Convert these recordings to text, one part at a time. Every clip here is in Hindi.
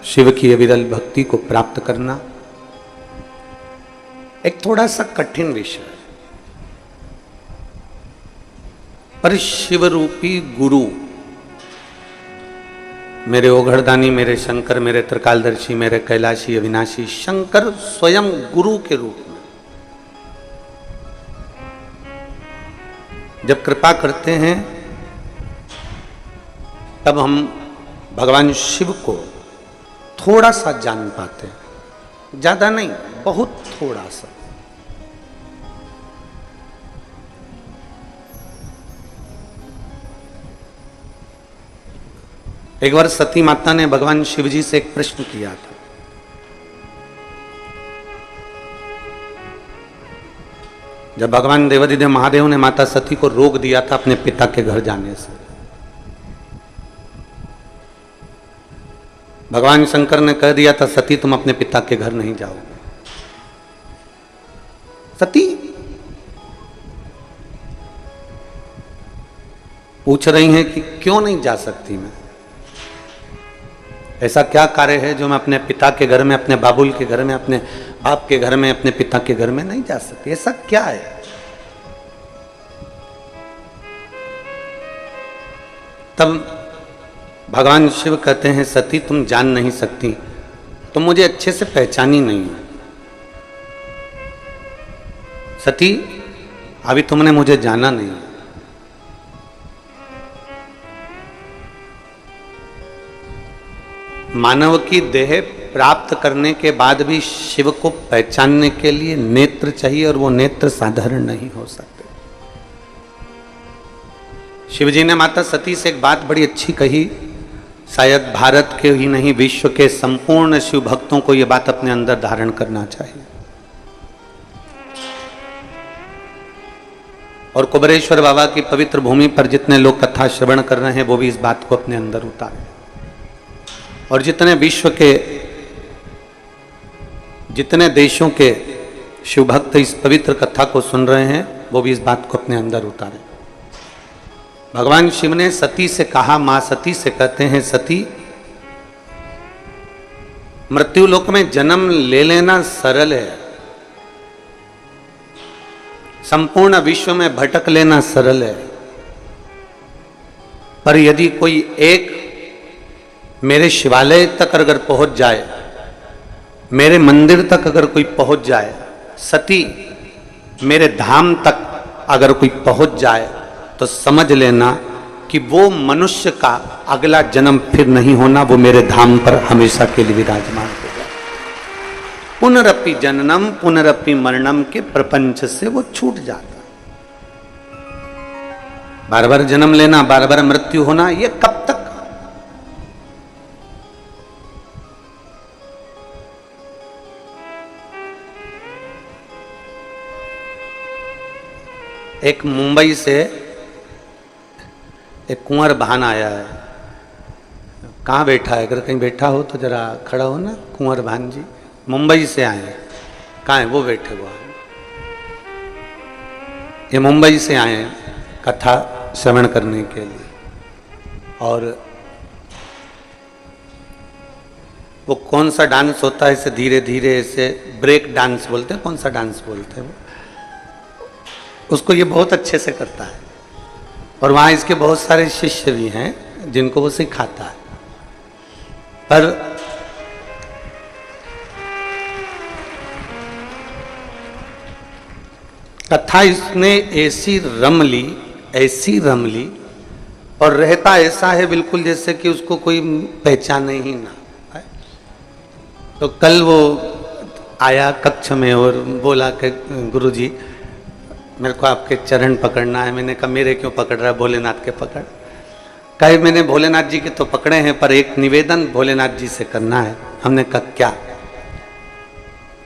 शिव की अविरल भक्ति को प्राप्त करना एक थोड़ा सा कठिन विषय है, पर शिव रूपी गुरु मेरे ओघड़दानी, मेरे शंकर, मेरे त्रिकालदर्शी, मेरे कैलाशी अविनाशी शंकर स्वयं गुरु के रूप में जब कृपा करते हैं तब हम भगवान शिव को थोड़ा सा जान पाते हैं, ज्यादा नहीं, बहुत थोड़ा सा। एक बार सती माता ने भगवान शिव जी से एक प्रश्न किया था। जब भगवान देवाधिदेव महादेव ने माता सती को रोक दिया था अपने पिता के घर जाने से, भगवान शंकर ने कह दिया था सती तुम अपने पिता के घर नहीं जाओगे। सती पूछ रही हैं कि क्यों नहीं जा सकती मैं, ऐसा क्या कार्य है जो मैं अपने पिता के घर में, अपने बाबुल के घर में, अपने बाप के घर में, अपने पिता के घर में नहीं जा सकती, ऐसा क्या है। तब भगवान शिव कहते हैं सती तुम जान नहीं सकती, तुम मुझे अच्छे से पहचानी नहीं हो। सती अभी तुमने मुझे जाना नहीं। मानव की देह प्राप्त करने के बाद भी शिव को पहचानने के लिए नेत्र चाहिए, और वो नेत्र साधारण नहीं हो सकते। शिव जी ने माता सती से एक बात बड़ी अच्छी कही, शायद भारत के ही नहीं विश्व के संपूर्ण शिव भक्तों को यह बात अपने अंदर धारण करना चाहिए। और कुबेरेश्वर बाबा की पवित्र भूमि पर जितने लोग कथा श्रवण कर रहे हैं वो भी इस बात को अपने अंदर उतारें, और जितने विश्व के, जितने देशों के शिव भक्त इस पवित्र कथा को सुन रहे हैं वो भी इस बात को अपने अंदर उतारें। भगवान शिव ने सती से कहा, मां सती से कहते हैं सती मृत्यु लोक में जन्म ले लेना सरल है, संपूर्ण विश्व में भटक लेना सरल है, पर यदि कोई एक मेरे शिवालय तक अगर पहुंच जाए, मेरे मंदिर तक अगर कोई पहुंच जाए, सती मेरे धाम तक अगर कोई पहुंच जाए, तो समझ लेना कि वो मनुष्य का अगला जन्म फिर नहीं होना, वो मेरे धाम पर हमेशा के लिए विराजमान होगा। पुनरपि जननम पुनरपि मरणम के प्रपंच से वो छूट जाता। बार बार जन्म लेना, बार बार मृत्यु होना, ये कब तक। एक मुंबई से एक कुंवर भान आया है, कहाँ बैठा है, अगर कहीं बैठा हो तो जरा खड़ा हो ना। कुंवर भान जी मुंबई से आए हैं, कहाँ है वो, बैठे हुआ है। ये मुंबई से आए हैं कथा श्रवण करने के लिए, और वो कौन सा डांस होता है, इसे धीरे धीरे ऐसे ब्रेक डांस बोलते हैं, कौन सा डांस बोलते हैं वो, उसको ये बहुत अच्छे से करता है। और वहाँ इसके बहुत सारे शिष्य भी हैं जिनको वो सिखाता है। पर कथा इसने ऐसी रम ली, और रहता ऐसा है बिल्कुल जैसे कि उसको कोई पहचाने ही ना। तो कल वो आया कक्ष में और बोला कि गुरुजी मेरे को आपके चरण पकड़ना है। मैंने कहा मेरे क्यों पकड़ रहा है, भोलेनाथ के पकड़। कहे मैंने भोलेनाथ जी के तो पकड़े हैं, पर एक निवेदन भोलेनाथ जी से करना है। हमने कहा क्या।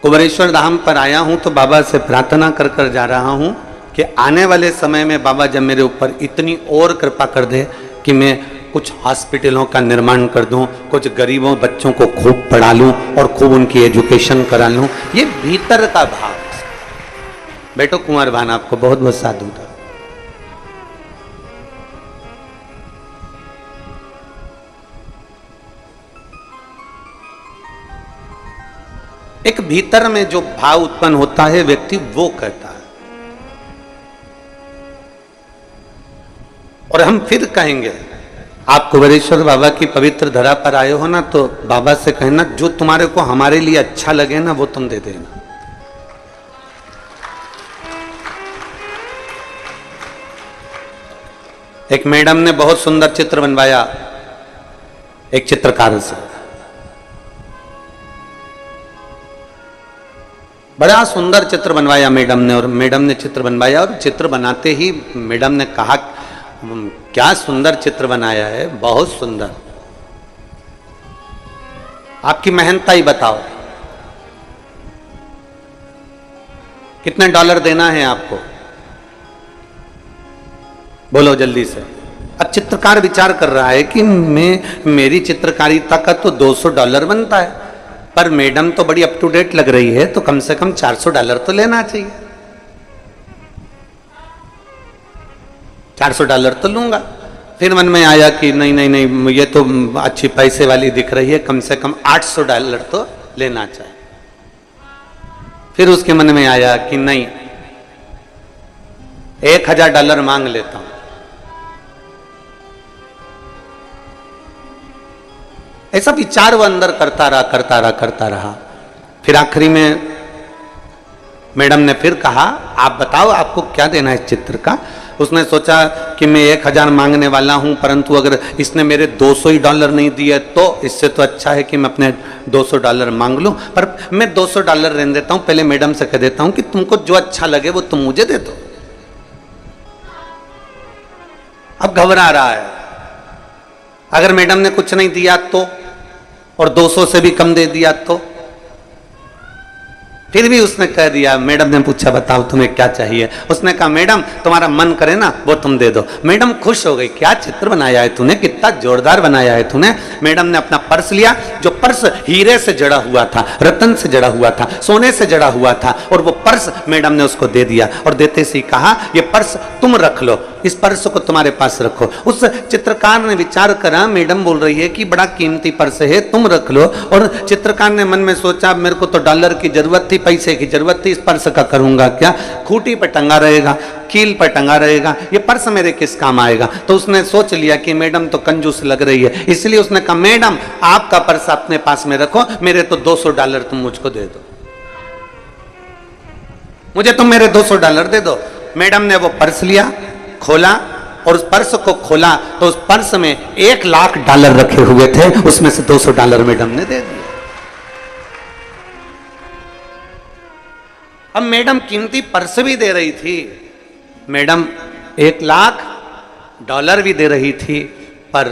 कुबेरेश्वर धाम पर आया हूं तो बाबा से प्रार्थना कर कर जा रहा हूं कि आने वाले समय में बाबा जब मेरे ऊपर इतनी और कृपा कर दे कि मैं कुछ हॉस्पिटलों का निर्माण कर दूं, कुछ गरीबों बच्चों को खूब पढ़ा लूं और खूब उनकी एजुकेशन करा लूं। ये भीतर का भाव। बैठो कुंवर भान, आपको बहुत बहुत साधु था। एक भीतर में जो भाव उत्पन्न होता है व्यक्ति वो कहता है। और हम फिर कहेंगे, आप कुबेरेश्वर बाबा की पवित्र धरा पर आए हो ना, तो बाबा से कहना जो तुम्हारे को हमारे लिए अच्छा लगे ना वो तुम दे देना। एक मैडम ने बहुत सुंदर चित्र बनवाया एक चित्रकार से, बड़ा सुंदर चित्र बनवाया मैडम ने। और मैडम ने चित्र बनवाया और चित्र बनाते ही मैडम ने कहा क्या सुंदर चित्र बनाया है, बहुत सुंदर, आपकी मेहनत ही बताओ, कितने डॉलर देना है आपको, बोलो जल्दी से। अब चित्रकार विचार कर रहा है कि मेरी चित्रकारिता का तो $200 बनता है, पर मैडम तो बड़ी अप टू डेट लग रही है, तो कम से कम $400 तो लेना चाहिए, $400 तो लूंगा। फिर मन में आया कि नहीं नहीं नहीं, ये तो अच्छी पैसे वाली दिख रही है, कम से कम $800 तो लेना चाहिए। फिर उसके मन में आया कि नहीं, $1000 मांग लेता हूं। ऐसा विचार वो अंदर करता रहा। फिर आखिरी में मैडम ने फिर कहा आप बताओ आपको क्या देना है इस चित्र का। उसने सोचा कि मैं 1000 मांगने वाला हूं, परंतु अगर इसने मेरे $200 नहीं दिए तो इससे तो अच्छा है कि मैं अपने $200 मांग लूं। पर मैं $200 रहने देता हूं, पहले मैडम से कह देता हूं कि तुमको जो अच्छा लगे वो तुम मुझे दे दो। अब घबरा रहा है, अगर मैडम ने कुछ नहीं दिया तो, और 200 से भी कम दे दिया तो। फिर भी उसने कह दिया, मैडम ने पूछा बताओ तुम्हें क्या चाहिए। उसने कहा मैडम तुम्हारा मन करे ना वो तुम दे दो। मैडम खुश हो गई, क्या चित्र बनाया है तूने, कितना जोरदार बनाया है तूने। मैडम ने अपना पर्स लिया, जो पर्स हीरे से जड़ा हुआ था, रतन से जड़ा हुआ था, सोने से जड़ा हुआ था, और वो पर्स मैडम ने उसको दे दिया। और देते से कहा ये पर्स तुम रख लो, इस पर्स को तुम्हारे पास रखो। उस चित्रकार ने विचार करा, मैडम बोल रही है कि बड़ा कीमती पर्स है, तुम रख लो। और चित्रकार ने मन में सोचा मेरे को तो डॉलर की जरूरत थी, पैसे की जरूरत थी, इस पर्स का करूंगा क्या, खूंटी पर टंगा रहेगा, कील पर टंगा रहेगा, ये पर्स मेरे किस काम आएगा। तो उसने सोच लिया कि मैडम तो कंजूस लग रही है, इसलिए उसने कहा मैडम आपका पर्स अपने पास में रखो, मेरे तो $200 तुम मुझको दे दो, मुझे तुम मेरे $200 दे दो। मैडम ने वो पर्स लिया, खोला, और उस पर्स को खोला तो उस पर्स में $1,00,000 रखे हुए थे, उसमें से $200 मैडम ने दे दिए। अब मैडम कीमती पर्स भी दे रही थी, मैडम $1,00,000 भी दे रही थी, पर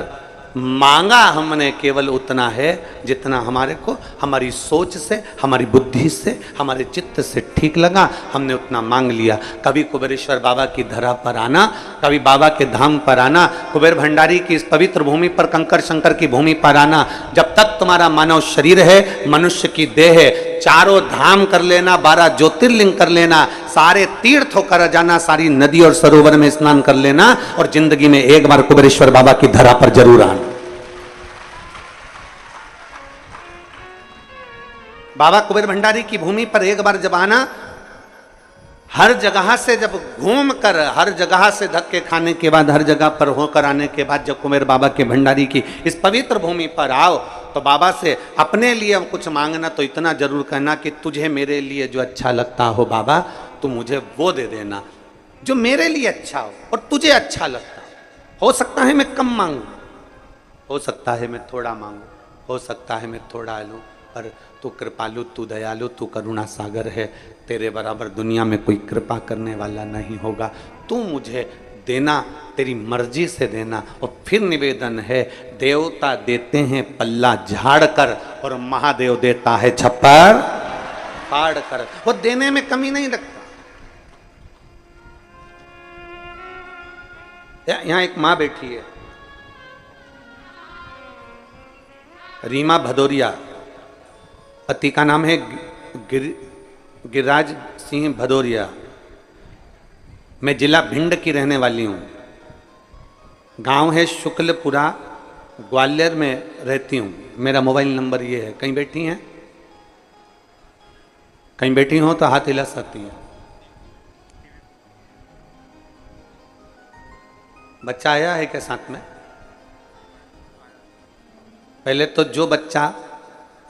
मांगा हमने केवल उतना है जितना हमारे को हमारी सोच से, हमारी बुद्धि से, हमारे चित्त से ठीक लगा, हमने उतना मांग लिया। कभी कुबेरेश्वर बाबा की धरा पर आना, कभी बाबा के धाम पर आना, कुबेर भंडारी की इस पवित्र भूमि पर, कंकर शंकर की भूमि पर आना। जब तक तुम्हारा मानव शरीर है, मनुष्य की देह है, चारों धाम कर लेना, 12 ज्योतिर्लिंग कर लेना, सारे तीर्थ होकर जाना, सारी नदी और सरोवर में स्नान कर लेना, और जिंदगी में एक बार कुबेरेश्वर बाबा की धरा पर जरूर आना। बाबा कुबेर भंडारी की भूमि पर एक बार जब आना, हर जगह से जब घूम कर, हर जगह से धक्के खाने के बाद, हर जगह पर होकर आने के बाद जब कुबेर बाबा के भंडारी की इस पवित्र भूमि पर आओ, तो बाबा से अपने लिए कुछ मांगना तो इतना जरूर कहना कि तुझे मेरे लिए जो अच्छा लगता हो बाबा, तू मुझे वो दे देना जो मेरे लिए अच्छा हो और तुझे अच्छा लगता हो सकता है मैं कम मांगू, हो सकता है मैं थोड़ा मांगू, हो सकता है मैं थोड़ा लूँ, पर तू कृपालु, तू दयालु, तू करुणा सागर है, तेरे बराबर दुनिया में कोई कृपा करने वाला नहीं होगा। तू मुझे देना, तेरी मर्जी से देना। और फिर निवेदन है, देवता देते हैं पल्ला झाड़ कर, और महादेव देता है छप्पर फाड़ कर। वो देने में कमी नहीं रखता। यहां एक मां बैठी है, रीमा भदौरिया, पति का नाम है गिरिराज सिंह भदौरिया। मैं जिला भिंड की रहने वाली हूँ, गांव है शुक्लपुरा, ग्वालियर में रहती हूँ। मेरा मोबाइल नंबर ये है। कहीं बैठी हैं? कहीं बैठी हो तो हाथ हिला सकती है। बच्चा आया है क्या साथ में? पहले तो जो बच्चा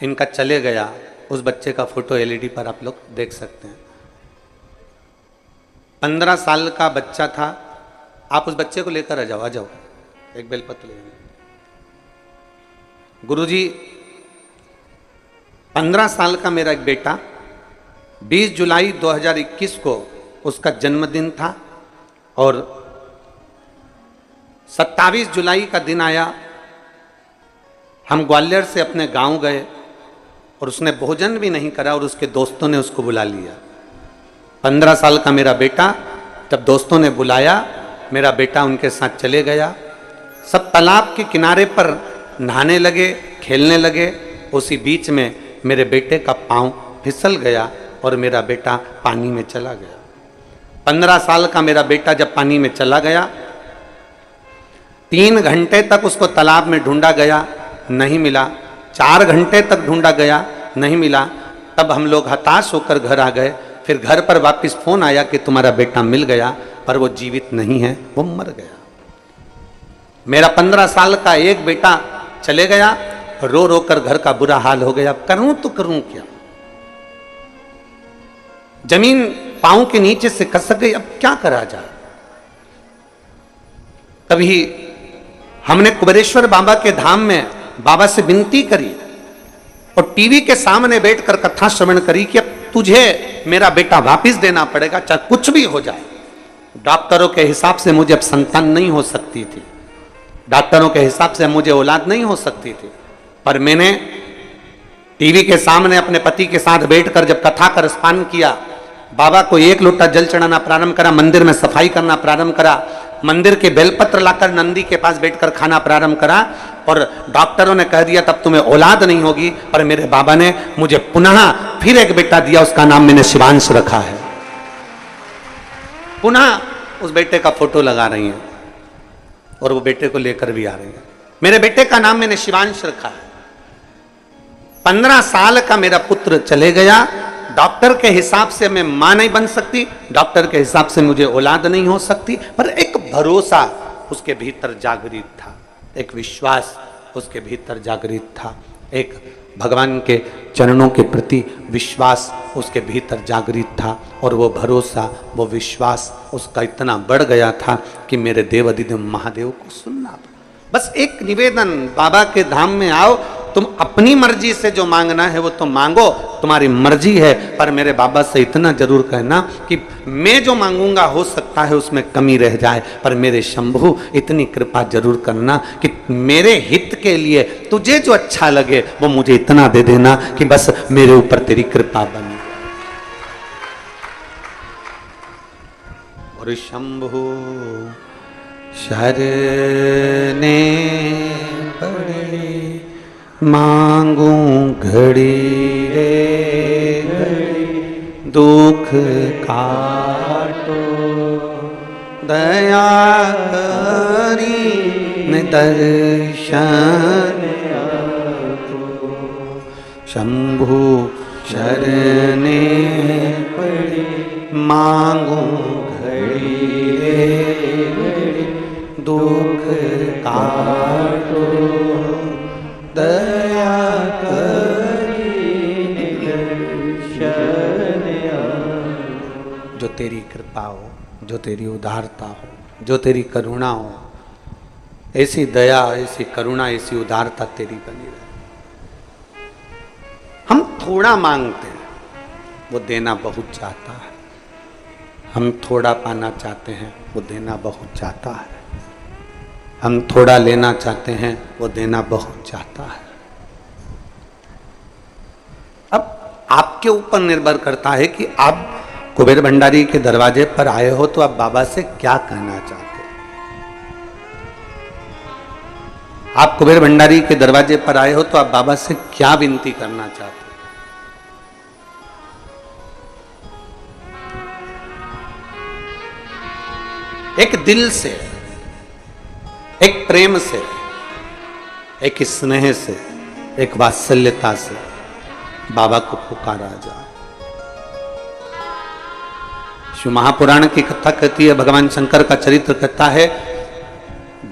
इनका चले गया उस बच्चे का फोटो एलईडी पर आप लोग देख सकते हैं। 15 साल का बच्चा था। आप उस बच्चे को लेकर आ जाओ, एक बेलपत्र ले। गुरुजी, 15 साल का मेरा एक बेटा, 20 जुलाई 2021 को उसका जन्मदिन था और 27 जुलाई का दिन आया। हम ग्वालियर से अपने गांव गए और उसने भोजन भी नहीं करा और उसके दोस्तों ने उसको बुला लिया। 15 साल का मेरा बेटा, जब दोस्तों ने बुलाया, मेरा बेटा उनके साथ चले गया। सब तालाब के किनारे पर नहाने लगे, खेलने लगे। उसी बीच में मेरे बेटे का पांव फिसल गया और मेरा बेटा पानी में चला गया। 15 साल का मेरा बेटा जब पानी में चला गया, 3 घंटे तक उसको तालाब में ढूंढा गया, नहीं मिला। 4 घंटे तक ढूंढा गया, नहीं मिला। तब हम लोग हताश होकर घर आ गए। फिर घर पर वापस फोन आया कि तुम्हारा बेटा मिल गया, पर वो जीवित नहीं है, वो मर गया। मेरा 15 साल का एक बेटा चले गया, रो रो कर घर का बुरा हाल हो गया। करूं तो करूं क्या? जमीन पांव के नीचे से खसक गई, अब क्या करा जाए? तभी हमने कुबेरेश्वर बाबा के धाम में बाबा से विनती करी और टीवी के सामने बैठकर कथा श्रवण करी कि अब तुझे मेरा बेटा वापस देना पड़ेगा, चाहे कुछ भी हो जाए। डॉक्टरों के हिसाब से मुझे अब संतान नहीं हो सकती थी, डॉक्टरों के हिसाब से मुझे औलाद नहीं हो सकती थी, पर मैंने टीवी के सामने अपने पति के साथ बैठकर जब कथा का रसपान किया, बाबा को 1 लोटा जल चढ़ाना प्रारंभ करा, मंदिर में सफाई करना प्रारंभ करा, मंदिर के बेलपत्र लाकर नंदी के पास बैठकर खाना प्रारंभ करा और डॉक्टरों ने कह दिया तब तुम्हें औलाद नहीं होगी, पर मेरे बाबा ने मुझे पुनः फिर एक बेटा दिया, उसका नाम मैंने शिवांश रखा है। पुनः उस बेटे का फोटो लगा रही हैं और वो बेटे को लेकर भी आ रही हैं। मेरे बेटे का नाम मैंने शिवांश रखा है। 15 साल का मेरा पुत्र चले गया। डॉक्टर के हिसाब से मैं मां नहीं बन सकती, डॉक्टर के हिसाब से मुझे औलाद नहीं हो सकती, पर एक भरोसा उसके भीतर जागृत था, एक विश्वास उसके भीतर जागृत था, एक भगवान के चरणों के प्रति विश्वास उसके भीतर जागृत था और वो भरोसा, वो विश्वास उसका इतना बढ़ गया था कि मेरे देवाधिदेव महादेव को सुनना पड़ा। बस एक निवेदन, बाबा के धाम में आओ, तुम अपनी मर्जी से जो मांगना है वो तो मांगो, तुम्हारी मर्जी है, पर मेरे बाबा से इतना जरूर कहना कि मैं जो मांगूंगा हो सकता है उसमें कमी रह जाए, पर मेरे शंभू इतनी कृपा जरूर करना कि मेरे हित के लिए तुझे जो अच्छा लगे वो मुझे इतना दे देना कि बस मेरे ऊपर तेरी कृपा बन जाए। और शंभू शरणे पड़े मांगू घड़ी रे घड़ी, दुख काटो दया करी दर्शन शंभु शरणे पड़े मांगू घड़ी रे घड़ी, दुख काटो दया करी दर्शन। जो तेरी कृपा हो, जो तेरी उदारता हो, जो तेरी करुणा हो, ऐसी दया, ऐसी करुणा, ऐसी उदारता तेरी बनी रहे। हम थोड़ा मांगते हैं, वो देना बहुत चाहता है। हम थोड़ा पाना चाहते हैं, वो देना बहुत चाहता है। हम थोड़ा लेना चाहते हैं, वो देना बहुत चाहता है। अब आपके ऊपर निर्भर करता है कि आप कुबेर भंडारी के दरवाजे पर आए हो तो आप बाबा से क्या कहना चाहते हो। आप कुबेर भंडारी के दरवाजे पर आए हो तो आप बाबा से क्या विनती करना चाहते हो। एक दिल से, एक प्रेम से, एक स्नेह से, एक वात्सल्यता से बाबा को पुकारा जाए। शिव महापुराण की कथा कहती है, भगवान शंकर का चरित्र कहता है,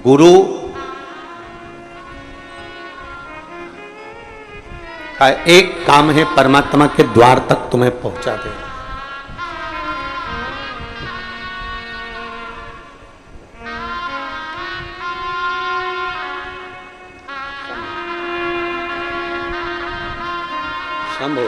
गुरु का एक काम है परमात्मा के द्वार तक तुम्हें पहुंचा दे। शंभो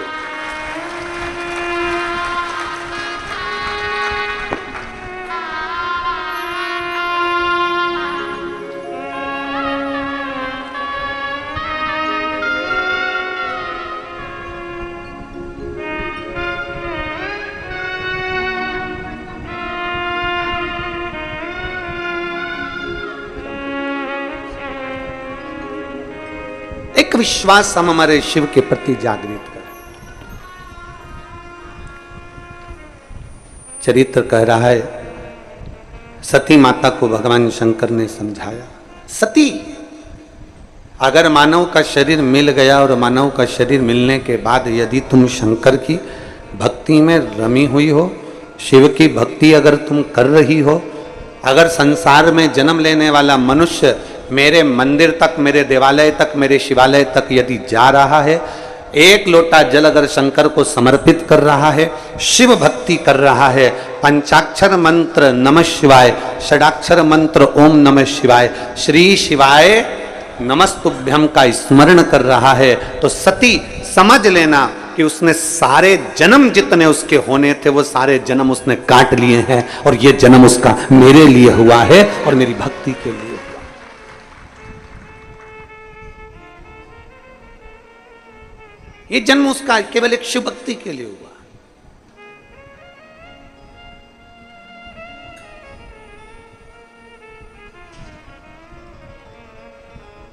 एक विश्वास हम हमारे शिव के प्रति जागृत करें। चरित्र कह रहा है, सती माता को भगवान शंकर ने समझाया, सती अगर मानव का शरीर मिल गया और मानव का शरीर मिलने के बाद यदि तुम शंकर की भक्ति में रमी हुई हो, शिव की भक्ति अगर तुम कर रही हो, अगर संसार में जन्म लेने वाला मनुष्य मेरे मंदिर तक, मेरे देवालय तक, मेरे शिवालय तक यदि जा रहा है, एक लोटा जल अगर शंकर को समर्पित कर रहा है, शिव भक्ति कर रहा है, पंचाक्षर मंत्र नमः शिवाय, षडाक्षर मंत्र ओम नमः शिवाय, श्री शिवाय नमस्तुभ्यम का स्मरण कर रहा है, तो सती समझ लेना कि उसने सारे जन्म जितने उसके होने थे वो सारे जन्म उसने काट लिए हैं, और ये जन्म उसका मेरे लिए हुआ है और मेरी भक्ति के लिए। ये जन्म उसका केवल एक शिव भक्ति के लिए हुआ।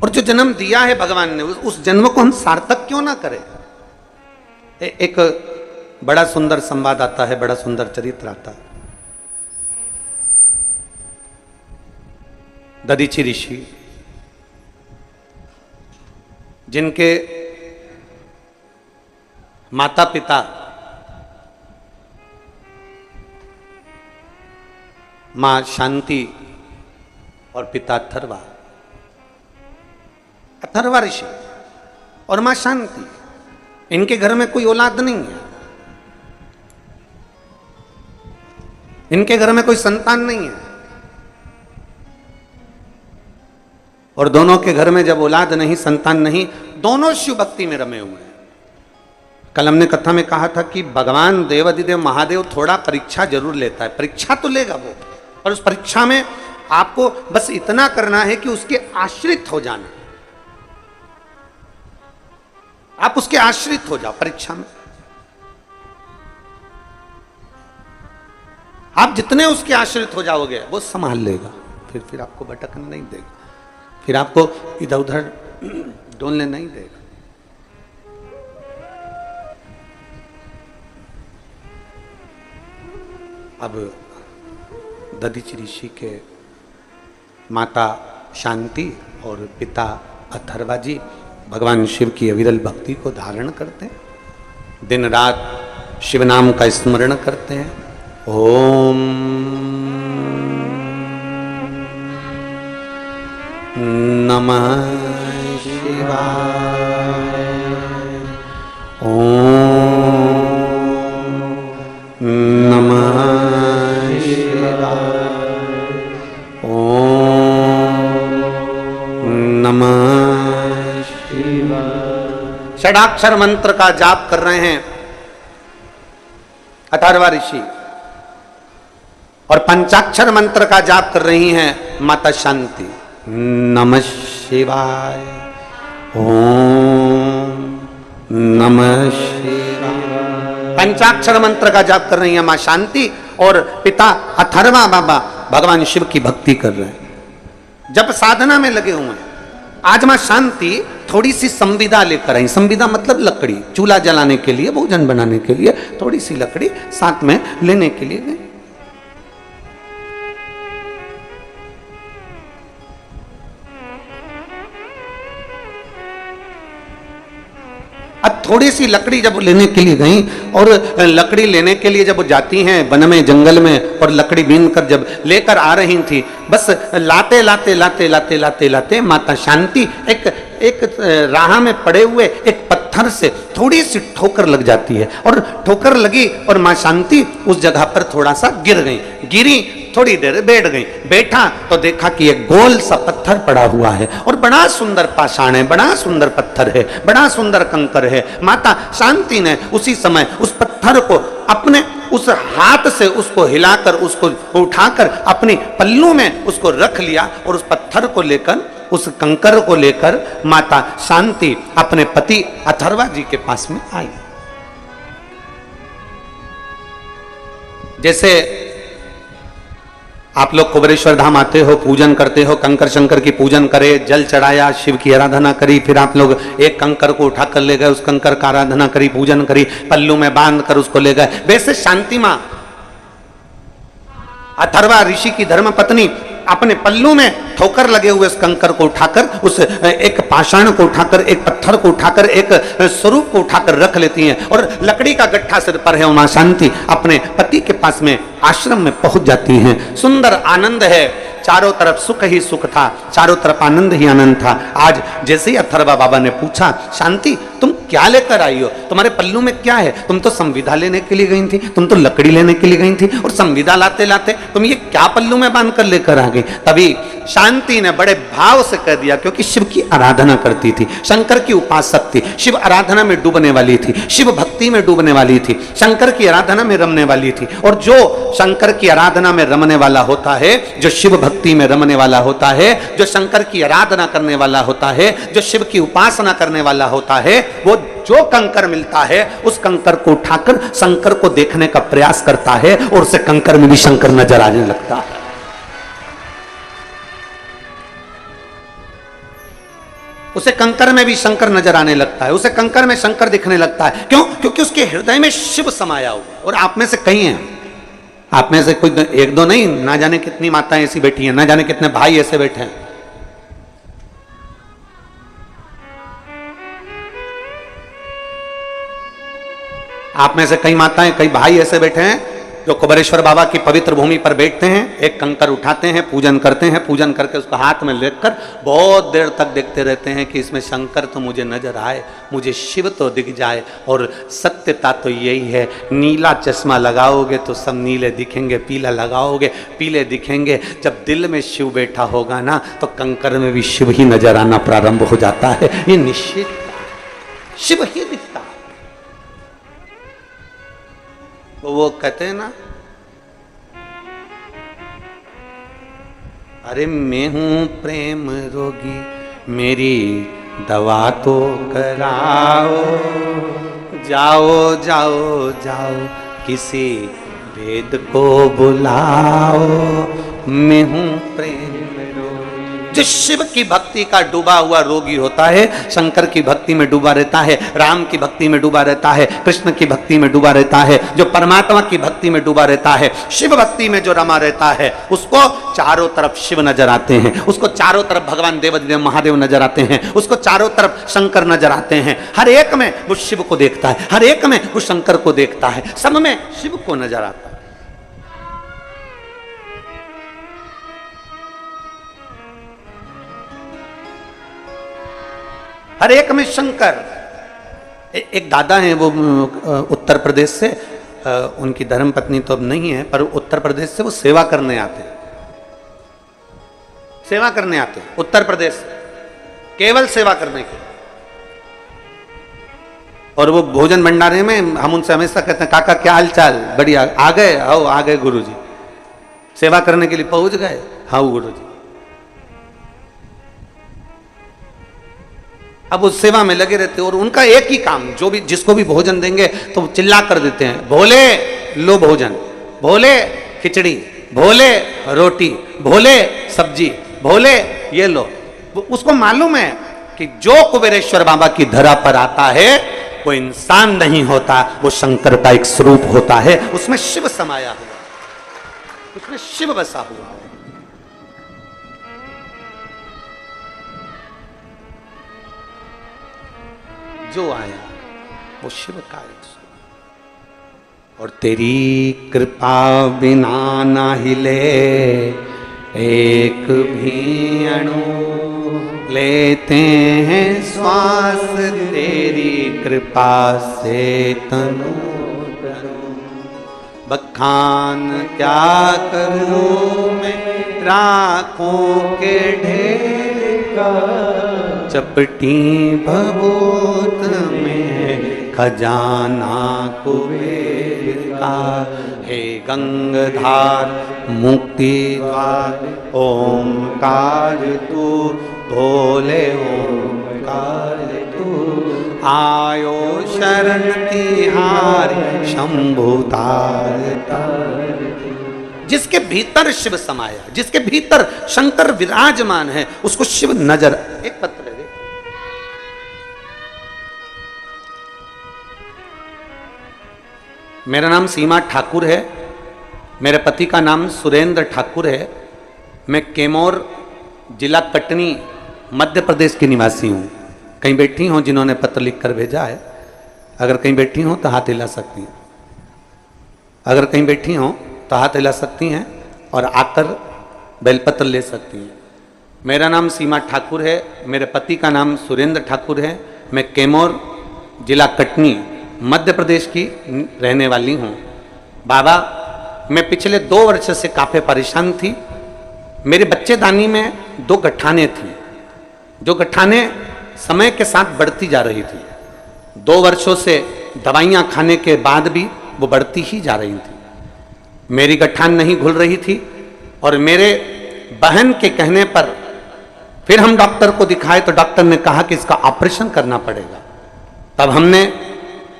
और जो जन्म दिया है भगवान ने, उस जन्म को हम सार्थक क्यों ना करें। एक बड़ा सुंदर संवाद आता है, बड़ा सुंदर चरित्र आता है। दधीचि ऋषि, जिनके माता पिता मां शांति और पिता अथर्वा, अथर्वा ऋषि और मां शांति, इनके घर में कोई औलाद नहीं है, इनके घर में कोई संतान नहीं है, और दोनों के घर में जब औलाद नहीं, संतान नहीं, दोनों शिव भक्ति में रमे हुए हैं। कल हमने कथा में कहा था कि भगवान देवाधिदेव महादेव थोड़ा परीक्षा जरूर लेता है, परीक्षा तो लेगा वो, और उस परीक्षा में आपको बस इतना करना है कि उसके आश्रित हो जाना, आप उसके आश्रित हो जाओ परीक्षा में। आप जितने उसके आश्रित हो जाओगे वो संभाल लेगा, फिर आपको भटकने नहीं देगा, फिर आपको इधर उधर डोलने नहीं देगा। अब दधीचि ऋषि के माता शांति और पिता अथर्वा जी भगवान शिव की अविरल भक्ति को धारण करते हैं, दिन रात शिव नाम का स्मरण करते हैं। ओम नमः शिवाय, ओम नमः शिवाय, ओम नमः शिवाय। षडाक्षर मंत्र का जाप कर रहे हैं अथर्वा ऋषि, और पंचाक्षर मंत्र का जाप कर रही हैं माता शांति। नमः शिवाय, ओम नमः शिवाय। पंचाक्षर मंत्र का जाप कर रही है मां शांति, और पिता अथर्वा बाबा भगवान शिव की भक्ति कर रहे हैं, जब साधना में लगे हुए हैं। आज मां शांति थोड़ी सी संविदा लेकर आई। संविदा मतलब लकड़ी, चूल्हा जलाने के लिए, भोजन बनाने के लिए थोड़ी सी लकड़ी साथ में लेने के लिए गए। अब थोड़ी सी लकड़ी जब लेने के लिए गई, और लकड़ी लेने के लिए जब वो जाती हैं वन में जंगल में, और लकड़ी बीन कर जब लेकर आ रही थी, बस लाते लाते लाते लाते लाते लाते माता शांति एक राह में पड़े हुए एक पत्थर से थोड़ी सी ठोकर लग जाती है, और ठोकर लगी और मां शांति उस जगह पर थोड़ा सा गिर गई। गिरी, थोड़ी देर बैठ गई, बैठा तो देखा कि एक गोल सा पत्थर पड़ा हुआ है, और बड़ा सुंदर पाषाण है, बड़ा सुंदर पत्थर है, बड़ा सुंदर कंकर है। माता शांति ने उसी समय उस पत्थर को अपने उस हाथ से उसको हिलाकर, उसको उठाकर अपने पल्लू में उसको रख लिया, और उस पत्थर को लेकर, उस कंकर को लेकर माता शांति अपने पति अथर्वा जी के पास में आई। जैसे आप लोग कुबेरेश्वर धाम आते हो, पूजन करते हो, कंकर शंकर की पूजन करे, जल चढ़ाया, शिव की आराधना करी, फिर आप लोग एक कंकर को उठा कर ले गए, उस कंकर का आराधना करी, पूजन करी, पल्लू में बांध कर उसको ले गए। वैसे शांति मां अथर्वा ऋषि की धर्म पत्नी अपने पल्लू में ठोकर लगे हुए उस कंकर को उठाकर, उस एक पाषाण को उठाकर, एक पत्थर को उठाकर, एक स्वरूप को उठाकर रख लेती हैं, और लकड़ी का गट्ठा सिर पर है। मां शांति अपने पति के पास में आश्रम में पहुंच जाती हैं। सुंदर आनंद है, चारों तरफ सुख ही सुख था, चारों तरफ आनंद ही आनंद था। आज जैसे ही अथर्वा बाबा ने पूछा, शांति तुम क्या लेकर आई हो, तुम्हारे पल्लू में क्या है? तुम तो संविदा लेने के लिए गई थी, तुम तो लकड़ी लेने के लिए गई थी, और संविदा लाते लाते तुम ये क्या पल्लू में बांध कर लेकर आ गई? तभी शांति ने बड़े भाव से कह दिया, क्योंकि शिव की आराधना करती थी, शंकर की उपासक थी, शिव आराधना में डूबने वाली थी, शिव भक्ति में डूबने वाली थी, शंकर की आराधना में रमने वाली थी। और जो शंकर की आराधना में रमने वाला होता है, जो शिव भक्ति में रमने वाला होता है, जो शंकर की आराधना करने वाला होता है, जो शिव की उपासना करने वाला होता है, वो जो कंकर मिलता है उस कंकर को उठाकर शंकर को देखने का प्रयास करता है, और उसे कंकर में भी शंकर नजर आने लगता है। उसे कंकर में भी शंकर नजर आने लगता है, उसे कंकर में शंकर दिखने लगता है। क्यों? क्योंकि उसके हृदय में शिव समाया हुआ। और आप में से कई हैं, आप में से कोई एक दो नहीं, ना जाने कितनी माताएं ऐसी बैठी हैं, ना जाने कितने भाई ऐसे बैठे हैं। आप में से कई माताएं, कई भाई ऐसे बैठे हैं जो कुबेरेश्वर बाबा की पवित्र भूमि पर बैठते हैं, एक कंकर उठाते हैं, पूजन करते हैं, पूजन करके उसको हाथ में लेकर बहुत देर तक देखते रहते हैं कि इसमें शंकर तो मुझे नजर आए, मुझे शिव तो दिख जाए। और सत्यता तो यही है, नीला चश्मा लगाओगे तो सब नीले दिखेंगे, पीला लगाओगे पीले दिखेंगे। जब दिल में शिव बैठा होगा ना, तो कंकर में भी शिव ही नजर आना प्रारंभ हो जाता है। ये निश्चित शिव ही दिखता है। तो वो कहते हैं ना, अरे मैं हूं प्रेम रोगी, मेरी दवा तो कराओ, जाओ जाओ जाओ किसी वेद को बुलाओ, मैं हूं प्रेम रोगी। जो शिव की भक्ति का डूबा हुआ रोगी होता है, शंकर की भक्ति में डूबा रहता है, राम की भक्ति में डूबा रहता है, कृष्ण की भक्ति में डूबा रहता है, जो परमात्मा की भक्ति में डूबा रहता है, शिव भक्ति में जो रमा रहता है, उसको चारों तरफ शिव नजर आते हैं, उसको चारों तरफ भगवान देव महादेव नजर आते हैं, उसको चारों तरफ शंकर नजर आते हैं। हर एक में वो शिव को देखता है, हर एक में वो शंकर को देखता है, सब में शिव को नजर आता है। हर एक में शंकर। एक दादा हैं, वो उत्तर प्रदेश से, उनकी धर्म पत्नी तो अब नहीं है, पर उत्तर प्रदेश से वो सेवा करने आते हैं, सेवा करने आते हैं उत्तर प्रदेश से, केवल सेवा करने के। और वो भोजन भंडारे में हम उनसे हमेशा कहते हैं, काका क्या हाल चाल? बढ़िया। आ गए? आओ आ गए गुरुजी, सेवा करने के लिए पहुंच गए? हाँ गुरुजी। अब उस सेवा में लगे रहते और उनका एक ही काम, जो भी जिसको भी भोजन देंगे तो चिल्ला कर देते हैं, भोले लो भोजन, भोले खिचड़ी, भोले रोटी, भोले सब्जी, भोले ये लो। उसको मालूम है कि जो कुबेरेश्वर बाबा की धरा पर आता है वो इंसान नहीं होता, वो शंकर का एक स्वरूप होता है, उसमें शिव समाया हुआ, उसमें शिव बसा हुआ। जो आया वो शिव का एक स्वरूप। और तेरी कृपा बिना ना हिले एक भी अणु, लेते हैं श्वास तेरी कृपा से तनु तनु। बखान क्या करूं मैं राखों के ढेर का, चपटी भभूत में खजाना कुबेर का। हे गंगाधार मुक्ति द्वार ओंकार तू, भोले ओंकार तू। आयो शरण तिहारी शंभु तार तार। जिसके भीतर शिव समाया, जिसके भीतर शंकर विराजमान है, उसको शिव नजर। एक पत्र है, मेरा नाम सीमा ठाकुर है, मेरे पति का नाम सुरेंद्र ठाकुर है। मैं कैमोर जिला कटनी मध्य प्रदेश की निवासी हूँ। कहीं बैठी हो जिन्होंने पत्र लिखकर भेजा है, अगर कहीं बैठी हो तो हाथ हिला सकती हैं। अगर कहीं बैठी हो तो हाथ हिला सकती हैं और आकर बेलपत्र ले सकती हैं। मेरा नाम सीमा ठाकुर है, मेरे पति का नाम सुरेंद्र ठाकुर है। मैं कैमोर जिला कटनी मध्य प्रदेश की रहने वाली हूँ। बाबा, मैं पिछले 2 वर्ष से काफ़ी परेशान थी। मेरे बच्चेदानी में 2 गठाने थी, जो गठाने समय के साथ बढ़ती जा रही थी। 2 वर्षों से दवाइयाँ खाने के बाद भी वो बढ़ती ही जा रही थी। मेरी गठान नहीं घुल रही थी और मेरे बहन के कहने पर फिर हम डॉक्टर को दिखाए तो डॉक्टर ने कहा कि इसका ऑपरेशन करना पड़ेगा। तब हमने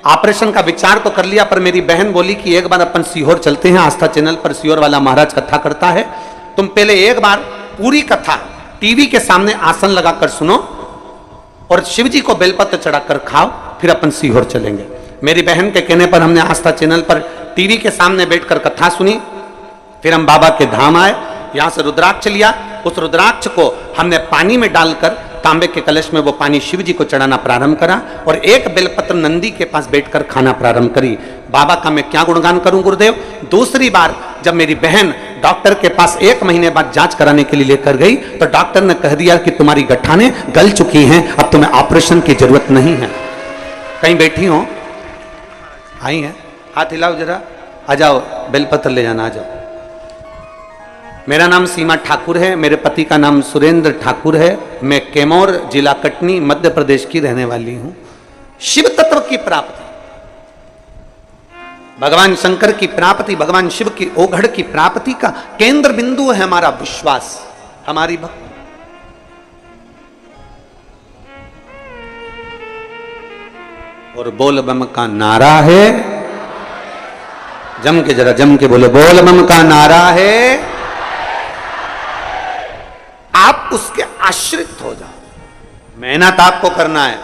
ऑपरेशन का विचार तो कर लिया, पर मेरी बहन बोली कि एक बार अपन सीहोर चलते हैं, आस्था चैनल पर सीहोर वाला महाराज कथा करता है, तुम पहले एक बार पूरी कथा टीवी के सामने आसन लगाकर सुनो और शिव जी को बेलपत्र चढ़ाकर खाओ, फिर अपन सीहोर चलेंगे। मेरी बहन के कहने पर हमने आस्था चैनल पर टीवी के सामने बैठकर कथा सुनी। फिर हम बाबा के धाम आए, यहाँ से रुद्राक्ष लिया, उस रुद्राक्ष को हमने पानी में डालकर तांबे के कलश में वो पानी शिव जी को चढ़ाना प्रारंभ करा और एक बेलपत्र नंदी के पास बैठकर खाना प्रारंभ करी। बाबा का मैं क्या गुणगान करूं गुरुदेव। दूसरी बार जब मेरी बहन डॉक्टर के पास 1 महीने बाद जांच कराने के लिए लेकर गई तो डॉक्टर ने कह दिया कि तुम्हारी गठाने गल चुकी हैं, अब तुम्हें ऑपरेशन की जरूरत नहीं है। कहीं बैठी हो, आई है, हाथ हिलाओ जरा, आ जाओ, बेलपत्र ले जाना, आ जाओ। मेरा नाम सीमा ठाकुर है, मेरे पति का नाम सुरेंद्र ठाकुर है। मैं कैमोर जिला कटनी मध्य प्रदेश की रहने वाली हूं। शिव तत्व की प्राप्ति, भगवान शंकर की प्राप्ति, भगवान शिव की ओघड़ की प्राप्ति का केंद्र बिंदु है हमारा विश्वास, हमारी भक्ति। और बोल बम का नारा है, जम के जरा जम के बोलो, बोल बम का नारा है। आप उसके आश्रित हो जाओ। मेहनत आपको करना है,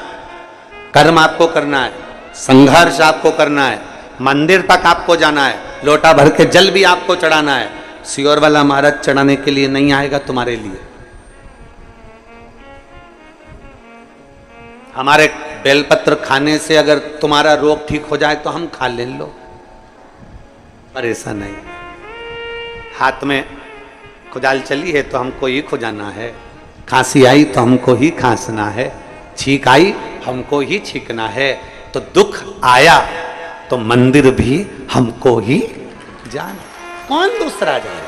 कर्म आपको करना है, संघर्ष आपको करना है, मंदिर तक आपको जाना है, लोटा भर के जल भी आपको चढ़ाना है। सीहोर वाला महाराज चढ़ाने के लिए नहीं आएगा तुम्हारे लिए। हमारे बेलपत्र खाने से अगर तुम्हारा रोग ठीक हो जाए तो हम खा ले लो, पर ऐसा नहीं। हाथ में खुजाल चली है तो हमको ही खुजाना है, खांसी आई तो हमको ही खांसना है, छींक आई हमको ही छींकना है। तो दुख आया तो मंदिर भी हमको ही जाना, कौन दूसरा जाए।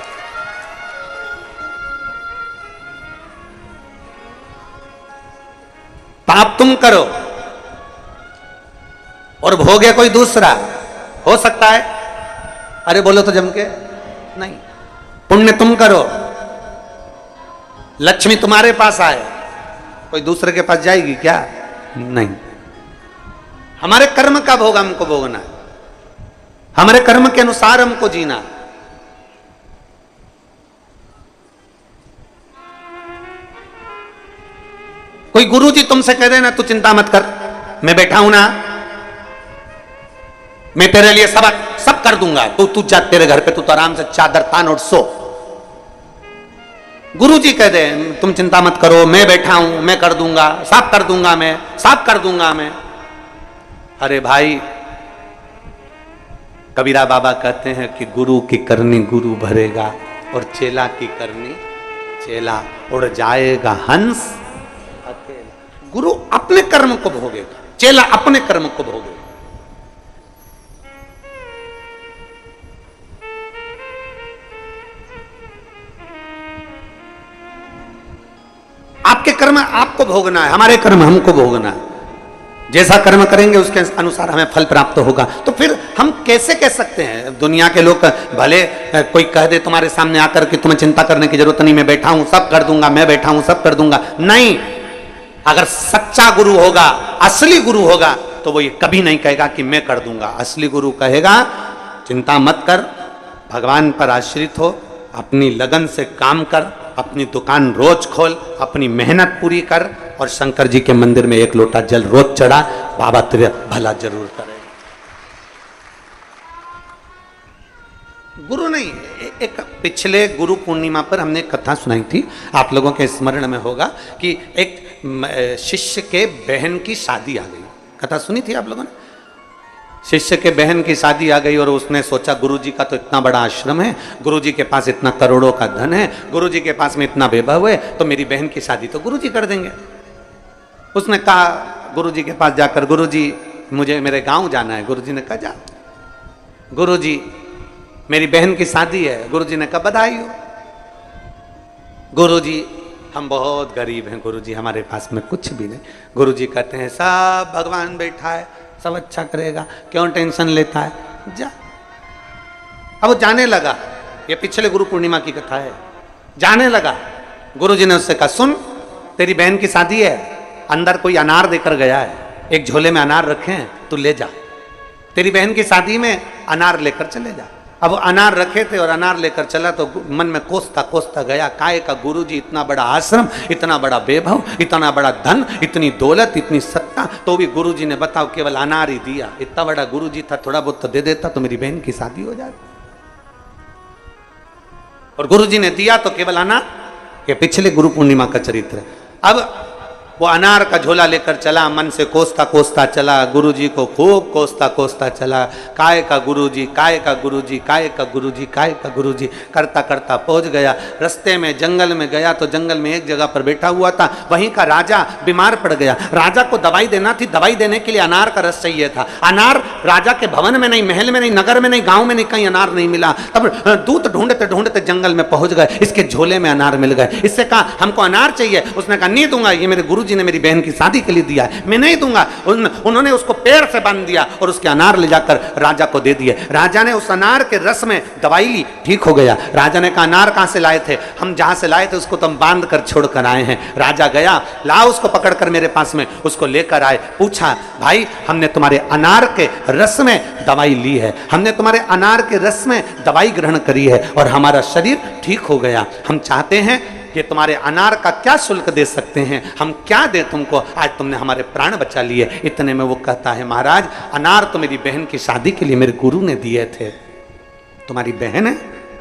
पाप तुम करो और भोगे कोई दूसरा, हो सकता है? अरे बोलो तो जम के नहीं। पुण्य तुम करो, लक्ष्मी तुम्हारे पास आए, कोई दूसरे के पास जाएगी क्या? नहीं। हमारे कर्म का भोग हमको भोगना है, हमारे कर्म के अनुसार हमको जीना। कोई गुरुजी तुमसे कह देना तू चिंता मत कर, मैं बैठा हूं ना, मैं तेरे लिए सब कर दूंगा, तू जा तेरे घर पे, तू तो आराम से चादर तान और सो। गुरुजी कह दे तुम चिंता मत करो, मैं बैठा हूं, मैं कर दूंगा, साफ कर दूंगा, मैं साफ कर दूंगा मैं। अरे भाई, कबीरा बाबा कहते हैं कि गुरु की करनी गुरु भरेगा और चेला की करनी चेला, उड़ जाएगा हंस अकेला। गुरु अपने कर्म को भोगेगा, चेला अपने कर्म को भोगेगा। आपके कर्म आपको भोगना है, हमारे कर्म हमको भोगना है। जैसा कर्म करेंगे उसके अनुसार हमें फल प्राप्त होगा। तो फिर हम कैसे कह सकते हैं? दुनिया के लोग भले कोई कह दे तुम्हारे सामने आकर कि तुम्हें चिंता करने की जरूरत नहीं, मैं बैठा हूं सब कर दूंगा, मैं बैठा हूं सब कर दूंगा। नहीं, अगर सच्चा गुरु होगा, असली गुरु होगा, तो वो ये कभी नहीं कहेगा कि मैं कर दूंगा। असली गुरु कहेगा चिंता मत कर, भगवान पर आश्रित हो, अपनी लगन से काम कर, अपनी दुकान रोज खोल, अपनी मेहनत पूरी कर और शंकर जी के मंदिर में एक लोटा जल रोज चढ़ा, बाबा तेरे भला जरूर करेगा। गुरु नहीं। एक पिछले गुरु पूर्णिमा पर हमने एक कथा सुनाई थी, आप लोगों के स्मरण में होगा कि एक शिष्य के बहन की शादी आ गई। कथा सुनी थी आप लोगों ने? शिष्य के बहन की शादी आ गई और उसने सोचा गुरुजी का तो इतना बड़ा आश्रम है, गुरुजी के पास इतना करोड़ों का धन है, गुरुजी के पास में इतना वैभव है, तो मेरी बहन की शादी तो गुरुजी कर देंगे। उसने कहा गुरुजी के पास जाकर, गुरुजी मुझे मेरे गांव जाना है। गुरुजी ने कहा जा। गुरुजी मेरी बहन की शादी है। गुरुजी ने कहा बधाई हो। गुरुजी हम बहुत गरीब हैं गुरुजी, हमारे पास में कुछ भी नहीं। गुरुजी कहते हैं सब भगवान बैठा है, सब अच्छा करेगा, क्यों टेंशन लेता है, जा। अब वो जाने लगा, ये पिछले गुरु पूर्णिमा की कथा है। जाने लगा, गुरुजी ने उससे कहा सुन, तेरी बहन की शादी है, अंदर कोई अनार देकर गया है, एक झोले में अनार रखे हैं, तू ले जा। तेरी बहन की शादी में अनार लेकर चले जा। अब अनार रखे थे और अनार लेकर चला तो मन में कोसता कोसता गया, काय का गुरुजी, इतना बड़ा आश्रम, इतना बड़ा वैभव, इतना बड़ा धन, इतनी दौलत, इतनी सत्ता, तो भी गुरुजी ने बताओ केवल अनार ही दिया। इतना बड़ा गुरुजी था, थोड़ा बहुत तो दे देता तो मेरी बहन की शादी हो जाती। और गुरुजी ने दिया तो केवल अनार। ये पिछले गुरु पूर्णिमा का चरित्र है। अब वो अनार का झोला लेकर चला, मन से कोसता कोसता चला, गुरुजी को खूब कोसता कोसता चला। काय का गुरुजी, काय का गुरुजी, काय का गुरुजी, काय का गुरुजी करता करता पहुंच गया। रास्ते में जंगल में गया तो जंगल में एक जगह पर बैठा हुआ था, वहीं का राजा बीमार पड़ गया। राजा को दवाई देना थी, दवाई देने के लिए अनार का रस चाहिए था। अनार राजा के भवन में नहीं, महल में नहीं, नगर में नहीं, गाँव में नहीं, कहीं अनार नहीं मिला। तब दूत ढूंढते ढूंढते जंगल में पहुंच गए, इसके झोले में अनार मिल गए। इससे कहा हमको अनार चाहिए। उसने कहा नहीं दूंगा, ये मेरे गुरुजी ने मेरी बहन की शादी के लिए दिया है, मैं नहीं दूंगा। उन्होंने उसको पेड़ से बांध दिया और उसके अनार ले जाकर राजा को दे दिए। राजा ने उस अनार के रस में दवाई ली, ठीक हो गया। राजा ने कहा अनार कहां से लाए थे? हम जहां से लाए थे उसको तो हम बांध कर छोड़ कर आए हैं। राजा गया, ला उसको पकड़ कर मेरे पास में, उसको लेकर आए। पूछा भाई हमने तुम्हारे अनार के रस में दवाई ली है, हमने तुम्हारे अनार के रस में दवाई ग्रहण करी है और हमारा शरीर ठीक हो गया। हम चाहते हैं कि तुम्हारे अनार का क्या शुल्क दे सकते हैं, हम क्या दें तुमको, आज तुमने हमारे प्राण बचा लिए। इतने में वो कहता है महाराज अनार तो मेरी बहन की शादी के लिए मेरे गुरु ने दिए थे। तुम्हारी बहन है?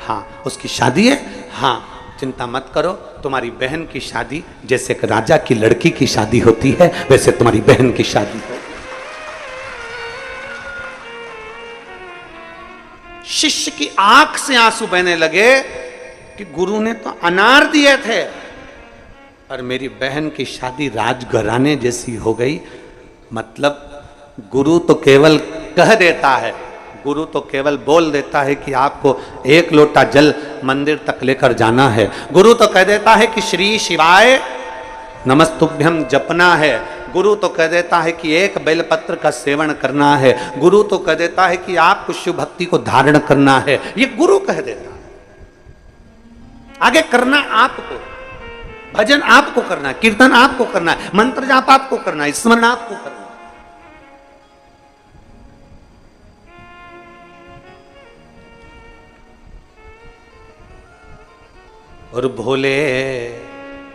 हाँ। उसकी शादी है? हाँ। चिंता मत करो, तुम्हारी बहन की शादी जैसे एक राजा की लड़की की शादी होती है वैसे तुम्हारी बहन की शादी हो। शिष्य की आंख से आंसू बहने लगे कि गुरु ने तो अनार दिए थे और मेरी बहन की शादी राजघराने जैसी हो गई। मतलब गुरु तो केवल कह देता है, गुरु तो केवल बोल देता है कि आपको एक लोटा जल मंदिर तक लेकर जाना है। गुरु तो कह देता है कि श्री शिवाय नमस्तुभ्यम जपना है। गुरु तो कह देता है कि एक बेलपत्र का सेवन करना है। गुरु तो कह देता है कि आपको शिव भक्ति को धारण करना है। ये गुरु कह देता है। आगे करना आपको, भजन आपको करना है, कीर्तन आपको करना है, मंत्र जाप आपको करना है, स्मरण आपको करना है। और भोले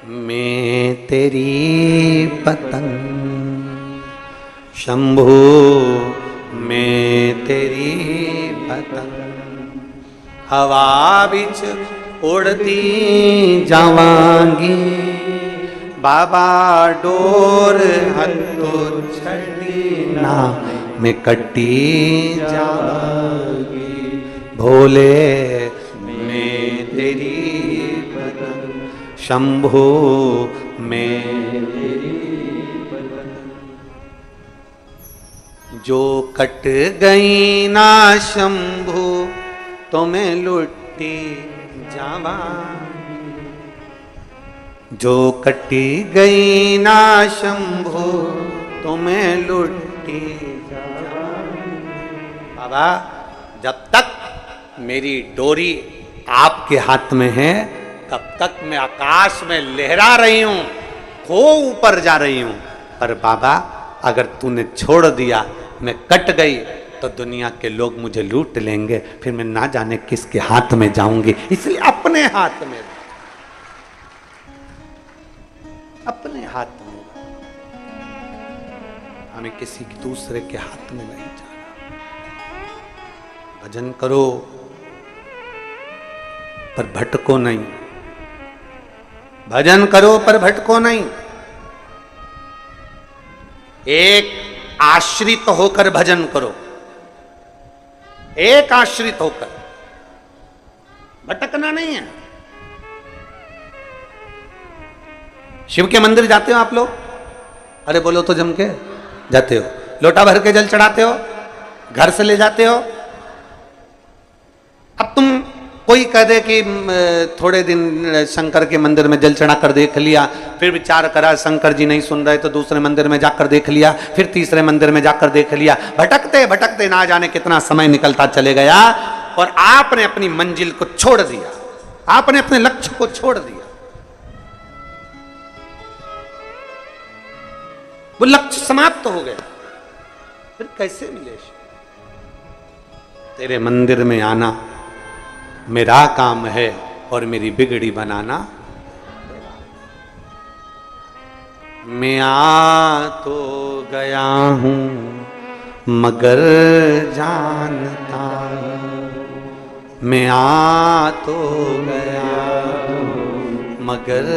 मैं तेरी पतंग, शंभू मैं तेरी पतंग, हवा बिच उड़ती जावांगी, बाबा डोर हथो छड़ी ना में कटी जागी, भोले में तेरी भजन, शंभू में तेरी भजन। जो कट गई ना शंभू तो मैं लुटी जावा, जो कटी गई ना शंभू तो मैं लुटी जावा। बाबा, जब तक मेरी डोरी आपके हाथ में है तब तक मैं आकाश में लहरा रही हूं, खो ऊपर जा रही हूं। पर बाबा, अगर तूने छोड़ दिया, मैं कट गई, तो दुनिया के लोग मुझे लूट लेंगे, फिर मैं ना जाने किसके हाथ में जाऊंगी। इसलिए अपने हाथ में, अपने हाथ में, हमें किसी दूसरे के हाथ में नहीं जाना। भजन करो पर भटको नहीं, भजन करो पर भटको नहीं। एक आश्रित होकर भजन करो, एक आश्रित होकर, भटकना नहीं है। शिव के मंदिर जाते हो आप लोग? अरे बोलो तो जम के जाते हो? लोटा भर के जल चढ़ाते हो? घर से ले जाते हो? अब तुम कोई कह दे कि थोड़े दिन शंकर के मंदिर में जल चढ़ा कर देख लिया, फिर विचार करा शंकर जी नहीं सुन रहे तो दूसरे मंदिर में जाकर देख लिया, फिर तीसरे मंदिर में जाकर देख लिया। भटकते भटकते ना जाने कितना समय निकलता चले गया और आपने अपनी मंजिल को छोड़ दिया, आपने अपने लक्ष्य को छोड़ दिया। वो लक्ष्य समाप्त हो गया, फिर कैसे मिले? तेरे मंदिर में आना मेरा काम है और मेरी बिगड़ी बनाना। मैं आ तो गया हूं मगर जानता हूं, मैं आ तो गया हूं मगर